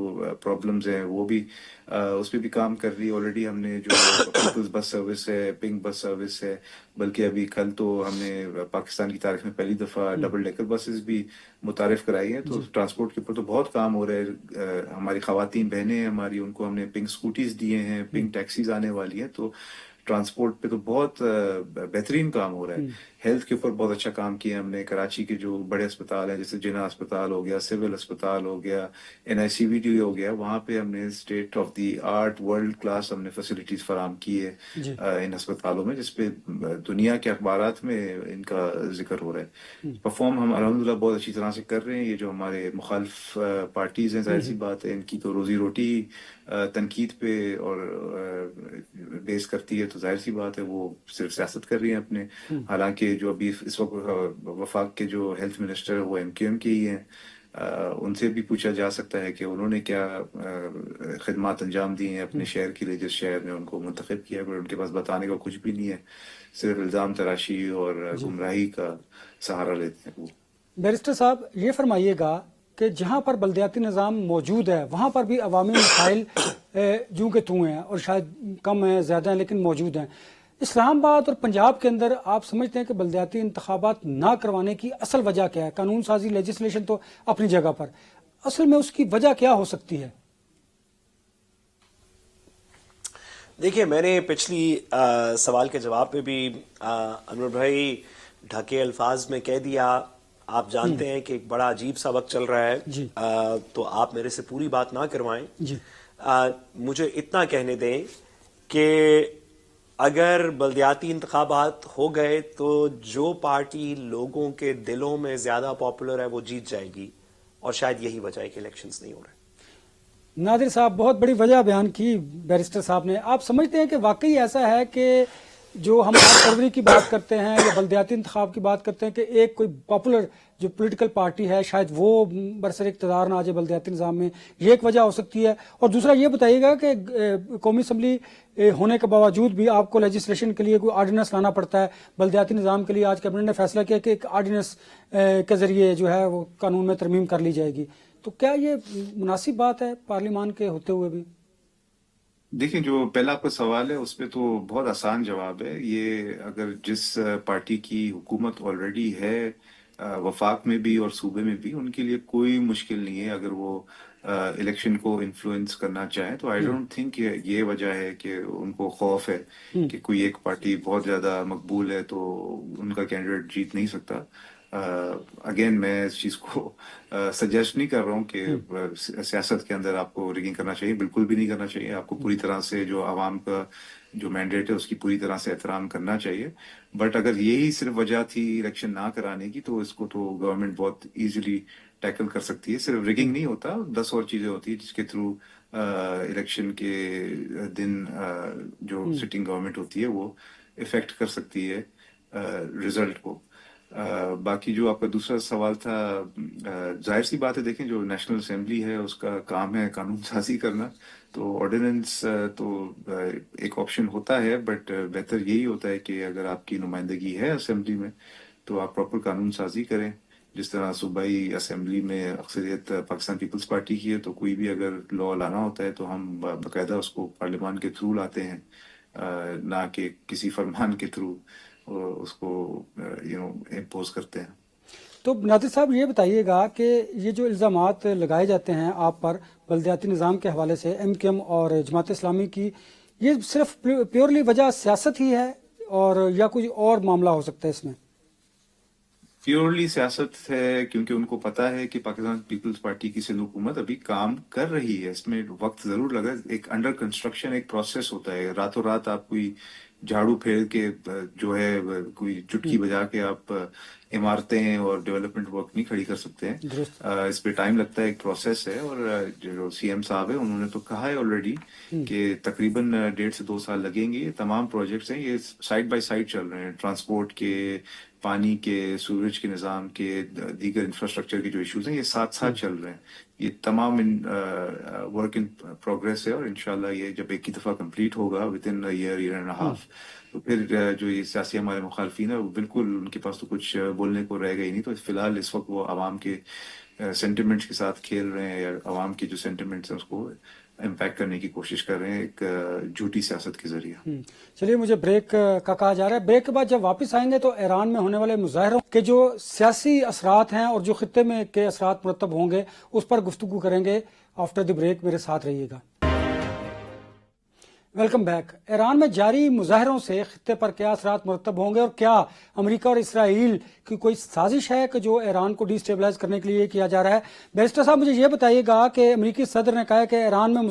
प्रॉब्लम्स हैं वो भी उस पर भी काम कर रही है। ऑलरेडी हमने जो पीपल्स बस सर्विस है, पिंक बस सर्विस है, बल्कि अभी कल तो हमने पाकिस्तान की तारीख में पहली दफ़ा डबल डेकर बसेस भी मुतारिफ कराई हैं। तो ट्रांसपोर्ट के ऊपर तो बहुत काम हो रहा है। हमारी ख़वातीन बहनें हैं हमारी, उनको हमने पिंक स्कूटीज दिए हैं, पिंक टैक्सीज आने वाली हैं, तो ट्रांसपोर्ट पे तो बहुत बेहतरीन काम हो रहा है। हेल्थ के ऊपर बहुत अच्छा काम किया हमने। कराची के जो बड़े अस्पताल हैं जैसे जिना अस्पताल हो गया, सिविल अस्पताल हो गया, NICVD हो गया, वहाँ पे हमने state of the art world class हमने फैसिलिटीज फराम की है इन अस्पतालों में, जिसपे दुनिया के अखबारात में इनका जिक्र हो रहा है। परफॉर्म हम अल्हम्दुलिल्लाह बहुत अच्छी तरह से कर रहे हैं। ये जो हमारे मुखालिफ पार्टीज हैं, जाहिर सी बात है इनकी तो रोजी रोटी तनकीद पे और बेस करती है, तो जाहिर सी बात है वो सिर्फ सियासत कर रही है अपने। हालांकि जो अभी इस वक्त वफाक के जो हेल्थ मिनिस्टर है वो MQM के ही हैं। उनसे भी पूछा जा सकता है कि उन्होंने क्या खिदमात अंजाम दी हैं अपने शहर के लिए, जिस शहर ने उनको मुंतखब किया, पर उनके पास बताने का कुछ भी नहीं है, सिर्फ इल्ज़ाम तराशी और गुमराही का सहारा लेते हैं वो। बैरिस्टर साहब, ये फरमाइएगा कि जहाँ पर बल्दियाती निज़ाम मौजूद है वहाँ पर भी अवामी मसाइल जूँ के तूँ हैं और शायद कम हैं, ज़्यादा हैं, लेकिन मौजूद हैं। इस्लामाबाद और पंजाब के अंदर आप समझते हैं कि बल्दियाती इंतखाबात ना करवाने की असल वजह क्या है? कानून साजी, लेजिस्लेशन तो अपनी जगह पर, असल में उसकी वजह क्या हो सकती है? देखिए, मैंने पिछली सवाल के जवाब में भी अनवर भाई ढके अल्फाज में कह दिया। आप जानते हैं कि एक बड़ा अजीब सा वक्त चल रहा है, तो आप मेरे से पूरी बात ना करवाएं जी। मुझे इतना कहने दें कि अगर बल्दियाती इंतखाबात हो गए तो जो पार्टी लोगों के दिलों में ज्यादा पॉपुलर है वो जीत जाएगी, और शायद यही वजह है कि इलेक्शंस नहीं हो रहे। नादिर साहब, बहुत बड़ी वजह बयान की बैरिस्टर साहब ने। आप समझते हैं कि वाकई ऐसा है कि जो हम 8 फरवरी की बात करते हैं या बल्दियाती इंतखाब की बात करते हैं कि एक कोई पॉपुलर जो पॉलिटिकल पार्टी है शायद वो बरसर इक़्तिदार ना आ जाए बल्दियाती निज़ाम में, ये एक वजह हो सकती है? और दूसरा ये बताइएगा कि कौमी असम्बली होने के बावजूद भी आपको लेजिस्लेशन के लिए कोई आर्डिनेंस लाना पड़ता है बल्दियाती निज़ाम के लिए। आज कैबिनेट ने फैसला किया कि एक आर्डिनेंस के ज़रिए जो है वो कानून में तरमीम कर ली जाएगी, तो क्या ये मुनासिब बात है पार्लियामान के होते हुए भी? देखिए, जो पहला आपका सवाल है उस पे तो बहुत आसान जवाब है। ये अगर जिस पार्टी की हुकूमत ऑलरेडी है वफाक में भी और सूबे में भी, उनके लिए कोई मुश्किल नहीं है अगर वो इलेक्शन को इन्फ्लुएंस करना चाहे। तो आई डोंट थिंक ये वजह है कि उनको खौफ है कि कोई एक पार्टी बहुत ज्यादा मकबूल है तो उनका कैंडिडेट जीत नहीं सकता। अगेन मैं इस चीज को सजेस्ट नहीं कर रहा हूँ कि सियासत के अंदर आपको रिगिंग करना चाहिए, बिल्कुल भी नहीं करना चाहिए। आपको पूरी तरह से जो आवाम का जो मैंडेट है उसकी पूरी तरह से एहतराम करना चाहिए। बट अगर यही सिर्फ वजह थी इलेक्शन ना कराने की, तो इसको तो गवर्नमेंट बहुत इजीली टैकल कर सकती है। सिर्फ रिगिंग नहीं होता, 10 और चीजें होती है जिसके थ्रू इलेक्शन के दिन जो सिटिंग गवर्नमेंट होती है वो इफेक्ट कर सकती है रिजल्ट को। باقی جو آپ کا دوسرا سوال تھا، ظاہر سی بات ہے، دیکھیں جو نیشنل اسمبلی ہے اس کا کام ہے قانون سازی کرنا، تو آرڈیننس تو ایک آپشن ہوتا ہے، بٹ بہتر یہی ہوتا ہے کہ اگر آپ کی نمائندگی ہے اسمبلی میں تو آپ پراپر قانون سازی کریں. جس طرح صوبائی اسمبلی میں اکثریت پاکستان پیپلز پارٹی کی ہے، تو کوئی بھی اگر لا لانا ہوتا ہے تو ہم باقاعدہ اس کو پارلیمان کے تھرو لاتے ہیں، نہ کہ کسی فرمان کے تھرو اس کو امپوز کرتے ہیں. تو ناطق صاحب یہ بتائیے گا کہ یہ جو الزامات لگائے جاتے ہیں آپ پر بلدیاتی نظام کے حوالے سے ایم کیو ایم اور جماعت اسلامی کی، یہ صرف پیورلی وجہ سیاست ہی ہے اور یا کوئی اور معاملہ ہو سکتا ہے اس میں؟ پیورلی سیاست ہے، کیونکہ ان کو پتا ہے کہ پاکستان پیپلز پارٹی کی سندھ حکومت ابھی کام کر رہی ہے، اس میں وقت ضرور لگا. ایک انڈر کنسٹرکشن ایک پروسیس ہوتا ہے، راتوں رات آپ کوئی جھاڑو پھیر کے جو ہے کوئی چٹکی بجا کے آپ عمارتیں اور ڈیولپمنٹ ورک نہیں کھڑی کر سکتے ہیں. درست. اس پہ ٹائم لگتا ہے، ایک پروسیس ہے. اور جو سی ایم صاحب ہے انہوں نے تو کہا ہے آلریڈی کہ تقریباً 1.5 سے 2 سال لگیں گے. یہ تمام پروجیکٹس ہیں، یہ سائڈ بائی سائڈ چل رہے ہیں، ٹرانسپورٹ کے، پانی کے، سورج کے نظام کے، دیگر انفراسٹرکچر کے جو ایشوز ہیں یہ ساتھ ساتھ چل رہے ہیں. یہ تمام ورک ان پروگریس ہے، اور انشاءاللہ یہ جب ایک ہی دفعہ کمپلیٹ ہوگا within year and half, تو پھر جو یہ سیاسی ہمارے مخالفین ہیں وہ بالکل ان کے پاس تو کچھ بولنے کو رہے گا ہی نہیں. تو فی الحال اس وقت وہ عوام کے سینٹیمنٹس کے ساتھ کھیل رہے ہیں، یا عوام کے جو سینٹیمنٹس ہیں اس کو امپیکٹ کرنے کی کوشش کر رہے ہیں ایک جھوٹی سیاست کے ذریعے. چلیے، مجھے بریک کا کہا جا رہا ہے. بریک کے بعد جب واپس آئیں گے تو ایران میں ہونے والے مظاہروں کے جو سیاسی اثرات ہیں اور جو خطے میں کے اثرات مرتب ہوں گے اس پر گفتگو کریں گے. آفٹر دی بریک میرے ساتھ رہیے گا. Welcome back. ایران میں جاری مظاہروں سے خطے پر کیا اثرات مرتب ہوں گے، اور کیا امریکہ اور اسرائیل کی کوئی سازش ہے کہ جو ایران کو ڈی اسٹیبلائز کرنے کے لیے کیا جا رہا ہے؟ بیرسٹر صاحب مجھے یہ بتائیے گا کہ امریکی صدر نے کہا ہے کہ ایران میں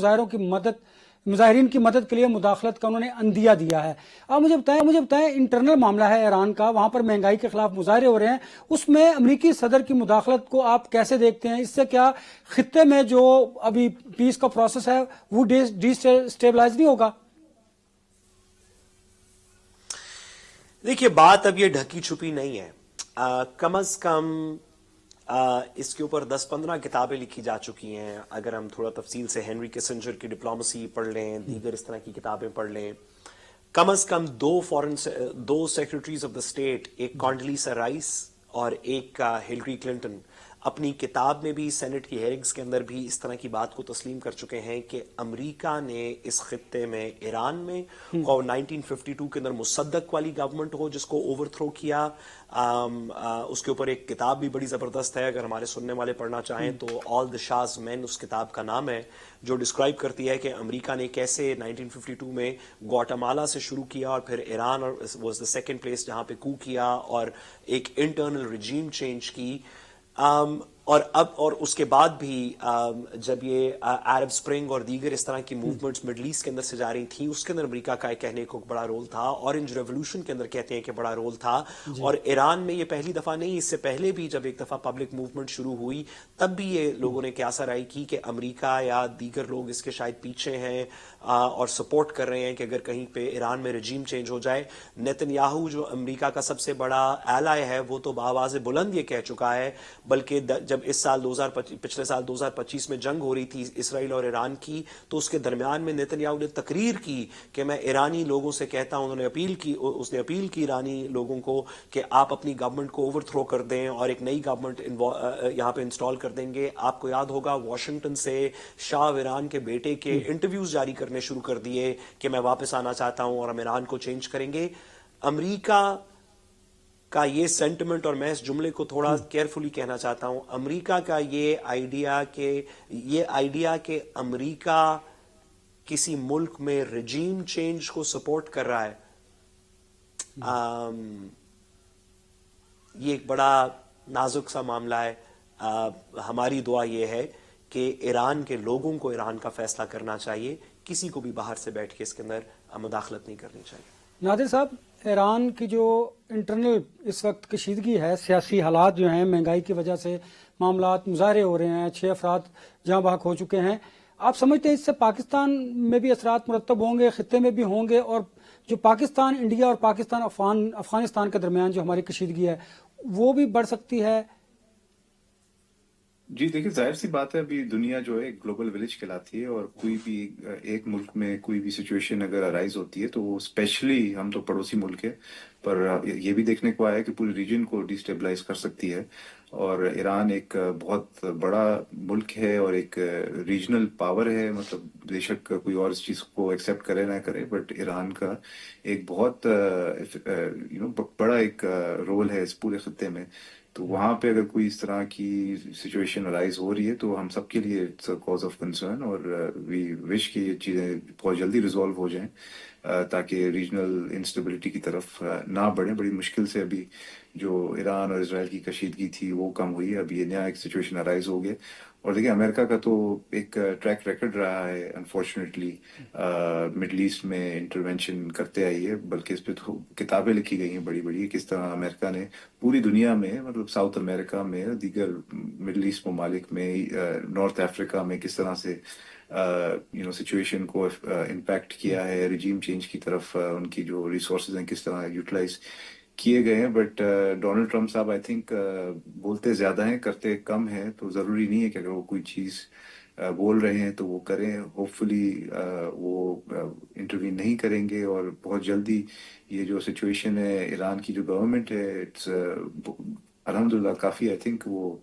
مظاہرین کی مدد کے لیے مداخلت کا انہوں نے عندیہ دیا ہے. آپ مجھے بتائیں انٹرنل معاملہ ہے ایران کا، وہاں پر مہنگائی کے خلاف مظاہرے ہو رہے ہیں، اس میں امریکی صدر کی مداخلت کو آپ کیسے دیکھتے ہیں؟ اس سے کیا خطے میں جو ابھی پیس کا پروسیس ہے وہ ڈی اسٹیبلائز نہیں ہوگا؟ دیکھیے، بات اب یہ ڈھکی چھپی نہیں ہے. کم از کم اس کے اوپر 10-15 کتابیں لکھی جا چکی ہیں. اگر ہم تھوڑا تفصیل سے ہنری کسنجر کی ڈپلومسی پڑھ لیں، دیگر اس طرح کی کتابیں پڑھ لیں، کم از کم دو سیکرٹریز آف دا اسٹیٹ، ایک کانڈلیسا رائس اور ایک ہلری کلنٹن، اپنی کتاب میں بھی، سینٹ کی ہیئرنگز کے اندر بھی اس طرح کی بات کو تسلیم کر چکے ہیں کہ امریکہ نے اس خطے میں، ایران میں، اور 1952 کے اندر مصدق والی گورنمنٹ ہو جس کو اوور تھرو کیا. اس کے اوپر ایک کتاب بھی بڑی زبردست ہے، اگر ہمارے سننے والے پڑھنا چاہیں تو آل دا شاز مین اس کتاب کا نام ہے، جو ڈسکرائب کرتی ہے کہ امریکہ نے کیسے 1952 میں گواٹامالا سے شروع کیا اور پھر Iran was the second place جہاں پہ کو کیا اور ایک انٹرنل رجیم چینج کی. اور اس کے بعد بھی جب یہ عرب سپرنگ اور دیگر اس طرح کی موومنٹس مڈل ایسٹ کے اندر سے جا رہی تھیں، اس کے اندر امریکہ کا کہنے کو بڑا رول تھا. اورنج ریولوشن کے اندر کہتے ہیں کہ بڑا رول تھا. اور ایران میں یہ پہلی دفعہ نہیں، اس سے پہلے بھی جب ایک دفعہ پبلک موومنٹ شروع ہوئی تب بھی یہ لوگوں نے کیا سرائی کی کہ امریکہ یا دیگر لوگ اس کے شاید پیچھے ہیں اور سپورٹ کر رہے ہیں کہ اگر کہیں پہ ایران میں رجیم چینج ہو جائے. نیتن یاہو جو امریکہ کا سب سے بڑا ایلائی ہے وہ تو بآواز بلند یہ کہہ چکا ہے، بلکہ جب اس سال پچھلے سال 2025 میں جنگ ہو رہی تھی اسرائیل اور ایران کی، تو اس کے درمیان میں نیتن یاہو نے تقریر کی کہ میں ایرانی لوگوں سے کہتا ہوں، اس نے اپیل کی ایرانی لوگوں کو کہ آپ اپنی گورنمنٹ کو اوور تھرو کر دیں اور ایک نئی گورنمنٹ یہاں پہ انسٹال کر دیں گے. آپ کو یاد ہوگا واشنگٹن سے شاہ ایران کے بیٹے کے انٹرویوز جاری کرنے شروع کر دیے کہ میں واپس آنا چاہتا ہوں اور ہم ایران کو چینج کریں گے. امریکہ کا یہ سینٹیمنٹ، اور میں اس جملے کو تھوڑا کیئرفلی کہنا چاہتا ہوں، امریکہ کا یہ آئیڈیا کہ امریکہ کسی ملک میں رجیم چینج کو سپورٹ کر رہا ہے، یہ ایک بڑا نازک سا معاملہ ہے. ہماری دعا یہ ہے کہ ایران کے لوگوں کو ایران کا فیصلہ کرنا چاہیے، کسی کو بھی باہر سے بیٹھ کے اس کے اندر مداخلت نہیں کرنی چاہیے. نادر صاحب، ایران کی جو انٹرنل اس وقت کشیدگی ہے، سیاسی حالات جو ہیں، مہنگائی کی وجہ سے معاملات، مظاہرے ہو رہے ہیں، 6 افراد جاں بحق ہو چکے ہیں، آپ سمجھتے ہیں اس سے پاکستان میں بھی اثرات مرتب ہوں گے، خطے میں بھی ہوں گے، اور جو پاکستان انڈیا اور پاکستان افغانستان کے درمیان جو ہماری کشیدگی ہے وہ بھی بڑھ سکتی ہے؟ جی دیکھیے، ظاہر سی بات ہے، ابھی دنیا جو ہے ایک گلوبل ولیج کہلاتی ہے، اور کوئی بھی ایک ملک میں کوئی بھی سچویشن اگر ارائز ہوتی ہے تو وہ اسپیشلی، ہم تو پڑوسی ملک ہے، پر یہ بھی دیکھنے کو آیا کہ پورے ریجن کو ڈیسٹیبلائز کر سکتی ہے. اور ایران ایک بہت بڑا ملک ہے اور ایک ریجنل پاور ہے. مطلب بے شک کوئی اور اس چیز کو ایکسیپٹ کرے نہ کرے، بٹ ایران کا ایک بہت بڑا ایک رول ہے اس پورے خطے میں. تو وہاں پہ اگر کوئی اس طرح کی سچویشن ارائز ہو رہی ہے تو ہم سب کے لیے it's a cause of concern, اور وی وش کہ یہ چیزیں بہت جلدی ریزالو ہو جائیں تاکہ ریجنل انسٹیبلٹی کی طرف نہ بڑھیں. بڑی مشکل سے ابھی جو ایران اور اسرائیل کی کشیدگی تھی وہ کم ہوئی، اب یہ نیا ایک سچویشن ارائز ہو گیا. اور دیکھیں، امریکہ کا تو ایک ٹریک ریکارڈ رہا ہے انفارچونیٹلی مڈل ایسٹ میں انٹرونشن کرتے آئی ہے، بلکہ اس پہ تو کتابیں لکھی گئی ہیں بڑی بڑی، کس طرح امریکہ نے پوری دنیا میں، مطلب ساؤتھ امریکہ میں، دیگر مڈل ایسٹ ممالک میں، نارتھ افریقہ میں کس طرح سے سچویشن کو امپیکٹ کیا ہے، رجیم چینج کی طرف ان کی جو ریسورسز ہیں کس طرح یوٹیلائز کیے گئے ہیں. بٹ ڈونلڈ ٹرمپ صاحب آئی تھنک بولتے زیادہ ہیں کرتے کم ہیں، تو ضروری نہیں ہے کہ اگر وہ کوئی چیز بول رہے ہیں تو وہ کریں. ہوپ فلی وہ انٹروین نہیں کریں گے، اور بہت جلدی یہ جو سچویشن ہے، ایران کی جو گورنمنٹ ہے اٹس الحمدللہ کافی، آئی تھنک وہ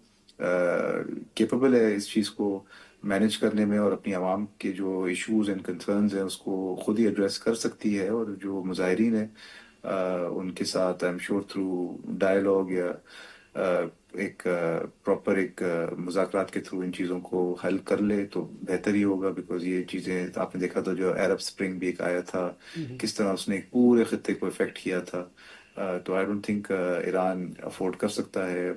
کیپیبل ہے اس چیز کو مینج کرنے میں، اور اپنی عوام کے جو ایشوز اینڈ کنسرنز ہیں اس کو خود ہی ایڈریس کر سکتی ہے. اور جو مظاہرین ہیں ان کے ساتھ I am sure through dialogue یا ایک پراپر ایک مذاکرات کے تھرو ان چیزوں کو حل کر لے تو بہتر ہی ہوگا. بیکاز یہ چیزیں آپ نے دیکھا تھا، جو عرب اسپرنگ بھی ایک آیا تھا، کس طرح اس نے ایک پورے خطے کو افیکٹ کیا تھا. تو I don't think Iran afford کر سکتا ہے.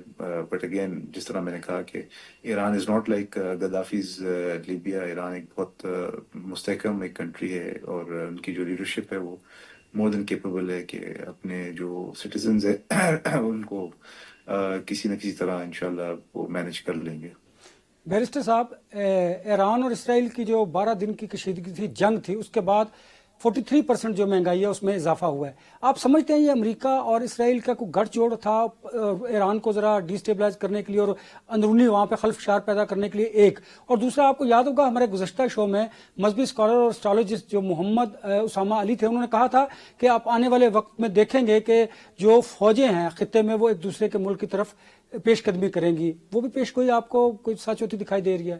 بٹ اگین، جس طرح میں نے کہا کہ Iran is not like Gaddafi's Libya. Iran ایک بہت مستحکم ایک کنٹری ہے، اور ان کی جو لیڈرشپ ہے وہ مور دین کیپیبل ہے کہ اپنے جو سٹیزنز ہیں ان کو کسی نہ کسی طرح انشاءاللہ وہ مینج کر لیں گے. بیرسٹر صاحب، ایران اور اسرائیل کی جو 12 دن کی کشیدگی تھی، جنگ تھی، اس کے بعد 43% جو مہنگائی ہے اس میں اضافہ ہوا ہے. آپ سمجھتے ہیں یہ امریکہ اور اسرائیل کا کوئی گٹھ جوڑ تھا ایران کو ذرا ڈیسٹیبلائز کرنے کے لیے اور اندرونی وہاں پہ خلفشار پیدا کرنے کے لیے؟ ایک اور دوسرا، آپ کو یاد ہوگا ہمارے گزشتہ شو میں مذہبی اسکالر اور اسٹرالوجسٹ جو محمد اسامہ علی تھے، انہوں نے کہا تھا کہ آپ آنے والے وقت میں دیکھیں گے کہ جو فوجیں ہیں خطے میں وہ ایک دوسرے کے ملک کی طرف پیش قدمی کریں گی. وہ بھی پیش گوئی آپ کو کوئی سچ ہوتی دکھائی دے رہی ہے؟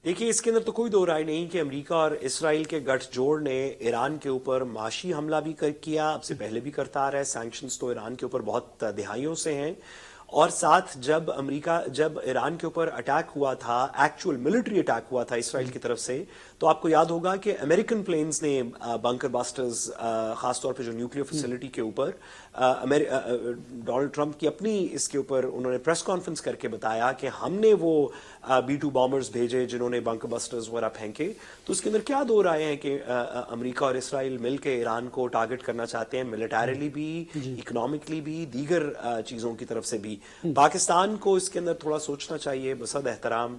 دیکھیے، اس کے اندر تو کوئی دو رائے نہیں کہ امریکہ اور اسرائیل کے گٹھ جوڑ نے ایران کے اوپر معاشی حملہ بھی کیا، اب سے پہلے بھی کرتا آ رہا ہے. سینکشنز تو ایران کے اوپر بہت دہائیوں سے ہیں. اور ساتھ جب ایران کے اوپر اٹیک ہوا تھا، ایکچوئل ملٹری اٹیک ہوا تھا اسرائیل کی طرف سے، تو آپ کو یاد ہوگا کہ امریکن پلینز نے بنکر باسٹرز، خاص طور پہ جو نیوکلیئر فیسلٹی کے اوپر، ڈونلڈ ٹرمپ کی اپنی اس کے اوپر انہوں نے پریس کانفرنس کر کے بتایا کہ ہم نے وہ B-2 بامبرز بھیجے جنہوں نے بنکر باسٹرز وغیرہ پھینکے. تو اس کے اندر کیا دو رائے ہیں کہ امریکہ اور اسرائیل مل کے ایران کو ٹارگٹ کرنا چاہتے ہیں، ملیٹریلی بھی، اکنامکلی بھی، دیگر چیزوں کی طرف سے بھی. پاکستان کو اس کے اندر تھوڑا سوچنا چاہیے بصد احترام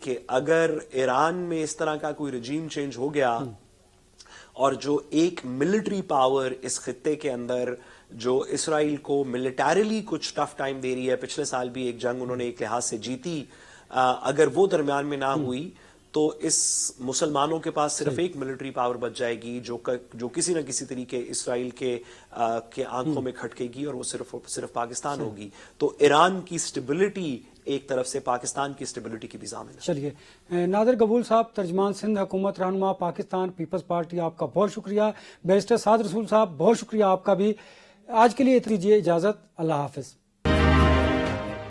کہ اگر ایران میں اس طرح کا کوئی رجیم چینج ہو گیا اور جو ایک ملٹری پاور اس خطے کے اندر جو اسرائیل کو ملیٹریلی کچھ ٹف ٹائم دے رہی ہے، پچھلے سال بھی ایک جنگ انہوں نے ایک لحاظ سے جیتی، اگر وہ درمیان میں نہ ہوئی تو اس مسلمانوں کے پاس صرف ایک ملٹری پاور بچ جائے گی جو کسی نہ کسی طریقے اسرائیل کے آنکھوں میں کھٹکے گی، اور وہ صرف پاکستان ہوگی. تو ایران کی سٹیبلٹی ایک طرف سے پاکستان کی سٹیبلٹی کی بھی ضامن ہے. چلیے، نادر قبول صاحب، ترجمان سندھ حکومت، رہنما پاکستان پیپلز پارٹی، آپ کا بہت شکریہ. بیرسٹر سعد رسول صاحب، بہت شکریہ آپ کا بھی. آج کے لیے اتنی اجازت. اللہ حافظ.